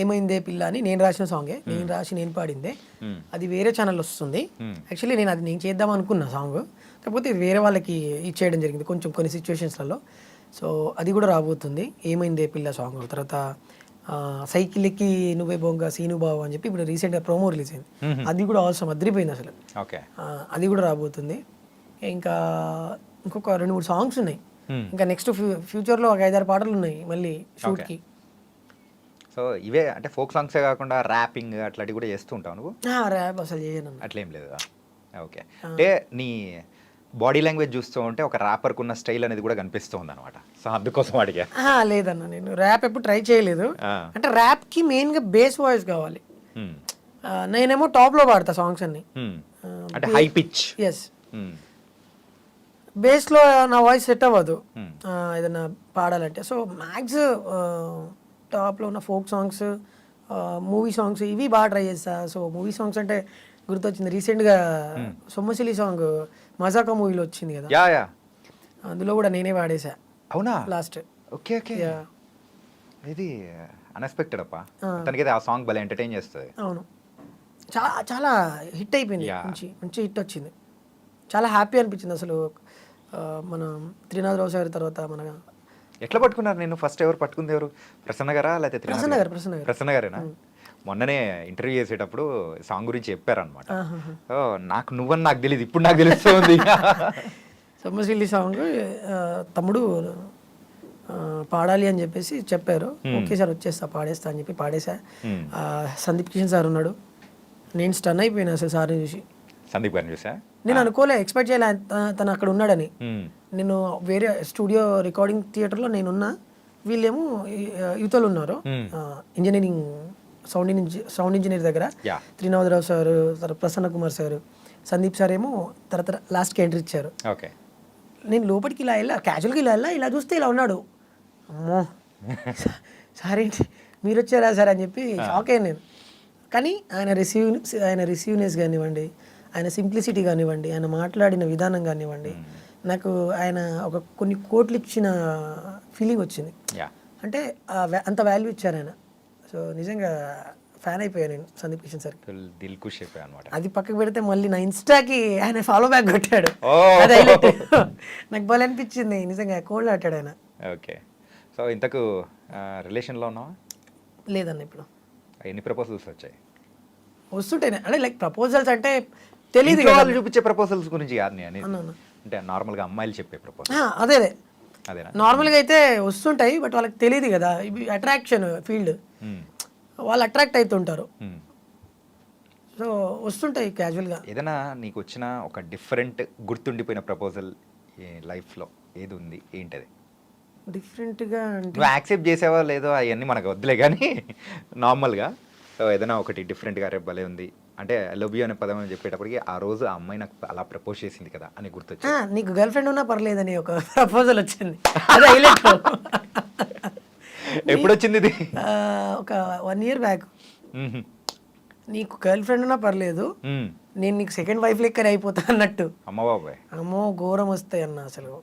B: ఏమైందే పిల్ల అని నేను రాసిన సాంగే, నేను రాసి నేను పాడిందే, అది వేరే ఛానల్ వస్తుంది. యాక్చువల్లీ నేను చేద్దాం అనుకున్నా సాంగ్, కాకపోతే ఇది వేరే వాళ్ళకి ఇచ్చేయడం జరిగింది కొంచెం కొన్ని సిచ్యువేషన్స్లలో. సో అది కూడా రాబోతుంది, ఏమైందే పిల్ల సాంగ్. తర్వాత సైకిల్కి నువ్వే బొంగ సీను బావు అని చెప్పి ఇప్పుడు రీసెంట్గా ప్రోమో రిలీజ్ అయింది, అది కూడా అవసరం అదిరిపోయింది అసలు. అది కూడా రాబోతుంది. ఇంకా ఇంకొక 2-3 సాంగ్స్ ఉన్నాయి. ఇంకా నెక్స్ట్ ఫ్యూచర్లో ఒక 5-6 పాటలు ఉన్నాయి మళ్ళీ షూట్కి.
A: సో ఇవే అంటే ఫోక్ సాంగ్సే కాకుండా ర్యాపింగ్ అట్లాంటివి కూడా చేస్తూ ఉంటావు నువ్వు?
B: ర్యాప్ అసలు చేయను.
A: అట్లేం లేదు. ఓకే, అంటే నీ బాడీ లాంగ్వేజ్ చూస్తూ ఉంటే ఒక ర్యాపర్కి ఉన్న స్టైల్ అనేది కూడా కనిపిస్తూ ఉంది అనమాట. సో అందుకోసం అడిగా.
B: లేదన్న, నేను ర్యాప్ ఎప్పుడు ట్రై చేయలేదు. అంటే ర్యాప్కి మెయిన్గా బేస్ వాయిస్ కావాలి. నేనేమో టాప్లో పాడతా సాంగ్స్ అన్ని,
A: అంటే హై పిచ్.
B: ఎస్. బేస్లో నా వాయిస్ సెట్ అవ్వదు
A: Hmm.
B: ఏదైనా పాడాలంటే. సో మ్యాక్స్ టాప్లో ఉన్న ఫోక్ సాంగ్స్, మూవీ సాంగ్స్ ఇవి బాగా ట్రై చేస్తా. సో మూవీ సాంగ్స్ అంటే గుర్తొచ్చింది, రీసెంట్గా సొమ్మసిలి సాంగ్ మజాకా మూవీలో వచ్చింది కదా,
A: యా యా
B: అందులో కూడా నేనే పాడేసా
A: అవునా
B: లాస్ట్.
A: ఓకే ఓకే ఇది అన్ఎక్స్పెక్టెడ్ అప్ప తనకైతే ఆ సాంగ్ భలే ఎంటర్టైన్ చేస్తుంది.
B: అవును, చాలా చాలా హిట్ అయిపోయింది.
A: Yeah.
B: మంచి మంచి హిట్ వచ్చింది. చాలా హ్యాపీ అనిపించింది అసలు. మన త్రినాథరావు సార్ తర్వాత మన
A: ఎట్లా పట్టుకున్నారు నేను ఫస్ట్ ఎవరు పట్టుకుంది ఎవరు ప్రసన్న గారా లేకపోతే త్రినాథ్
B: ప్రసన్న గారు,
A: గారా?
B: ప్రసన్న గారు.
A: ప్రసన్న గారేనా? మొన్ననే ఇంటర్వ్యూ చేసేటప్పుడు సాంగ్ గురించి చెప్పారనమాట. నాకు నువ్వని నాకు తెలియదు, ఇప్పుడు నాకు తెలుస్తుంది.
B: సొమ్మసిల్లి సాంగ్ తమ్ముడు పాడాలి అని చెప్పేసి చెప్పారు. ఓకే సార్ వచ్చేస్తా పాడేస్తా అని చెప్పి పాడేసా. సందీప్ కిషన్ సార్ ఉన్నాడు, నేను స్టన్ అయిపోయినా అసలు సార్ని చూసి.
A: సందీప్ గారిని చూసా
B: నేను అనుకోలే, ఎక్స్పెక్ట్ చేయలే తను అక్కడ ఉన్నాడని. నేను వేరే స్టూడియో రికార్డింగ్ థియేటర్లో నేనున్నా, వీళ్ళేమో యువతలు ఉన్నారు ఇంజనీరింగ్ సౌండ్ ఇంజనీర్ దగ్గర.
A: Yeah.
B: త్రినాథరావు సార్, తర్వాత ప్రసన్న కుమార్ సార్, సందీప్ సార్ ఏమో తర్వాత లాస్ట్కి ఎంట్రీ ఇచ్చారు.
A: ఓకే
B: నేను లోపలికి ఇలా వెళ్ళా, క్యాజువల్గా ఇలా చూస్తే ఇలా ఉన్నాడు. అమ్మో సార్ ఏంటి మీరు వచ్చారా సార్ అని చెప్పి షాక్ అయ్యాను నేను. కానీ ఆయన రిసీవ్నెస్ కానివ్వండి, ఆయన సింప్లిసిటీ కానివ్వండి, ఆయన మాట్లాడిన విధానం కానివ్వండి, నాకు ఆయన ఒక కొన్ని కోట్లు ఇచ్చిన ఫీలింగ్ వచ్చింది.
A: యా
B: అంటే అంత వాల్యూ ఇచ్చారు ఆయన. సో నిజంగా ఫ్యాన్ అయిపోయాను నేను సందీప్ కిషన్ సార్.
A: దిల్ ఖుష్ అయిపోయా అనమాట.
B: అది పక్కకు పెడితే మళ్ళీ నా ఇన్స్టాకి ఆయన ఫాలో బ్యాక్ కొట్టాడు.
A: Oh.
B: అది హైలైట్. నాకు భలే అనిపించింది నిజంగా, కోల్డ్ ఆటాడు ఆయన.
A: ఓకే సో ఇంతకు రిలేషన్లో ఉన్నావా?
B: లేదన్న ఇప్పుడు
A: ఎన్ని ప్రపోజల్స్ వచ్చాయి?
B: వస్తుంటాయి అంటే లైక్ ప్రపోజల్స్ అంటే తెలియదు
A: ఇంట్లో
B: కదా.
A: వాళ్ళు చూపించే ప్రపోజల్స్ గురించి కాదు నేను అనేది.
B: అన్న, అన్న.
A: అంటే నార్మల్గా అమ్మాయిలు చెప్పే ప్రపోజల్
B: అదే అదే
A: అదేనా?
B: నార్మల్గా అయితే వస్తుంటాయి, బట్ వాళ్ళకి తెలియదు కదా. ఇవి అట్రాక్షన్ ఫీల్డ్, వాళ్ళు అట్రాక్ట్ అవుతుంటారు. సో వస్తుంటాయి క్యాజువల్గా.
A: ఏదైనా నీకు వచ్చిన ఒక డిఫరెంట్ గుర్తుండిపోయిన ప్రపోజల్ లైఫ్లో ఏది ఉంది, ఏంటది?
B: డిఫరెంట్గా అంటే
A: నువ్వు యాక్సెప్ట్ చేసావా లేదో అవన్నీ మనకు వద్దులే, కానీ నార్మల్గా ఏదైనా ఒకటి డిఫరెంట్గా రేపు భలే ఉంది అంటే ఐ లవ్ యూ అనే పదం అని చెప్పేటప్పటికి ఆ రోజు ఆ అమ్మాయి నాకు అలా ప్రపోజ్ చేసింది కదా అని గుర్తొచ్చింది.
B: నీకు గర్ల్ ఫ్రెండ్ ఉన్నా పర్లేదని ఒక ప్రపోజల్ వచ్చింది. అదే హైలైట్.
A: ఎప్పుడు వచ్చింది ఇది?
B: ఒక 1 year బ్యాక్. నీకు గర్ల్ ఫ్రెండ్ ఉన్నా పర్లేదు, నేను నీకు సెకండ్ వైఫ్ లెక్కనే అయిపోతా అన్నట్టు.
A: అమ్మ బాబాయ్
B: అమ్మో ఘోరం వస్తాయి అన్న అసలు.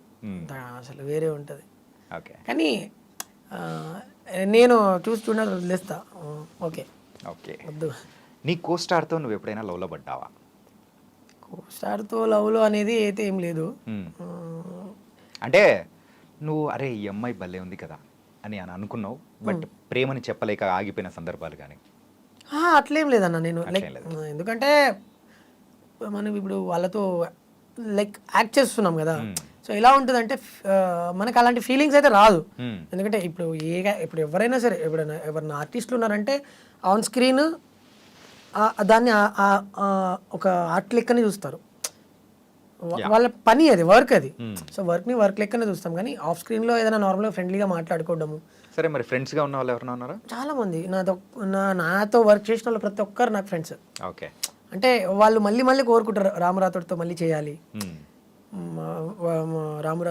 B: అసలు వేరే ఉంటుంది.
A: ఓకే
B: కానీ నేను చూస్తుండే వదిలేస్తా. ఓకే
A: ఓకే
B: వద్దు.
A: నీ కో స్టార్తో నువ్వు ఎప్పుడైనా లవ్లో పడ్డావా?
B: స్టార్తో లవ్లో అనేది అయితే ఏం లేదు.
A: అంటే నువ్వు అరే ఈ అమ్మాయి భలే ఉంది కదా అని అనుకున్నావు, బట్ ప్రేమని చెప్పలేక ఆగిపోయిన సందర్భాలు కానీ?
B: అట్లేం లేదన్న. నేను లైక్
A: అట్లేం లేదు.
B: ఎందుకంటే మనం ఇప్పుడు వాళ్ళతో లైక్ యాక్ట్ చేస్తున్నాం కదా. సో ఎలా ఉంటుందంటే మనకు అలాంటి ఫీలింగ్స్ అయితే రాదు. ఎందుకంటే ఇప్పుడు ఎవరైనా సరే, ఎవరైనా ఆర్టిస్టులు ఉన్నారంటే ఆన్ స్క్రీన్ దాన్ని ఒక ఆర్ట్ లెక్కనే చూస్తారు. వాళ్ళ పని అది, వర్క్ అది. సో వర్క్ని వర్క్ లెక్కనే చూస్తాం, కానీ ఆఫ్ స్క్రీన్లో ఏదైనా నార్మల్గా ఫ్రెండ్లీగా మాట్లాడుకోవడము.
A: సరే మరి ఫ్రెండ్స్గా ఉన్న వాళ్ళు ఎవరైనా ఉన్నారా?
B: చాలా మంది నాతో వర్క్ చేసిన వాళ్ళు ప్రతి ఒక్కరు నాకు ఫ్రెండ్స్.
A: ఓకే
B: అంటే వాళ్ళు మళ్ళీ కోరుకుంటారు రాము రాథోడ్తో మళ్ళీ చేయాలి, రాము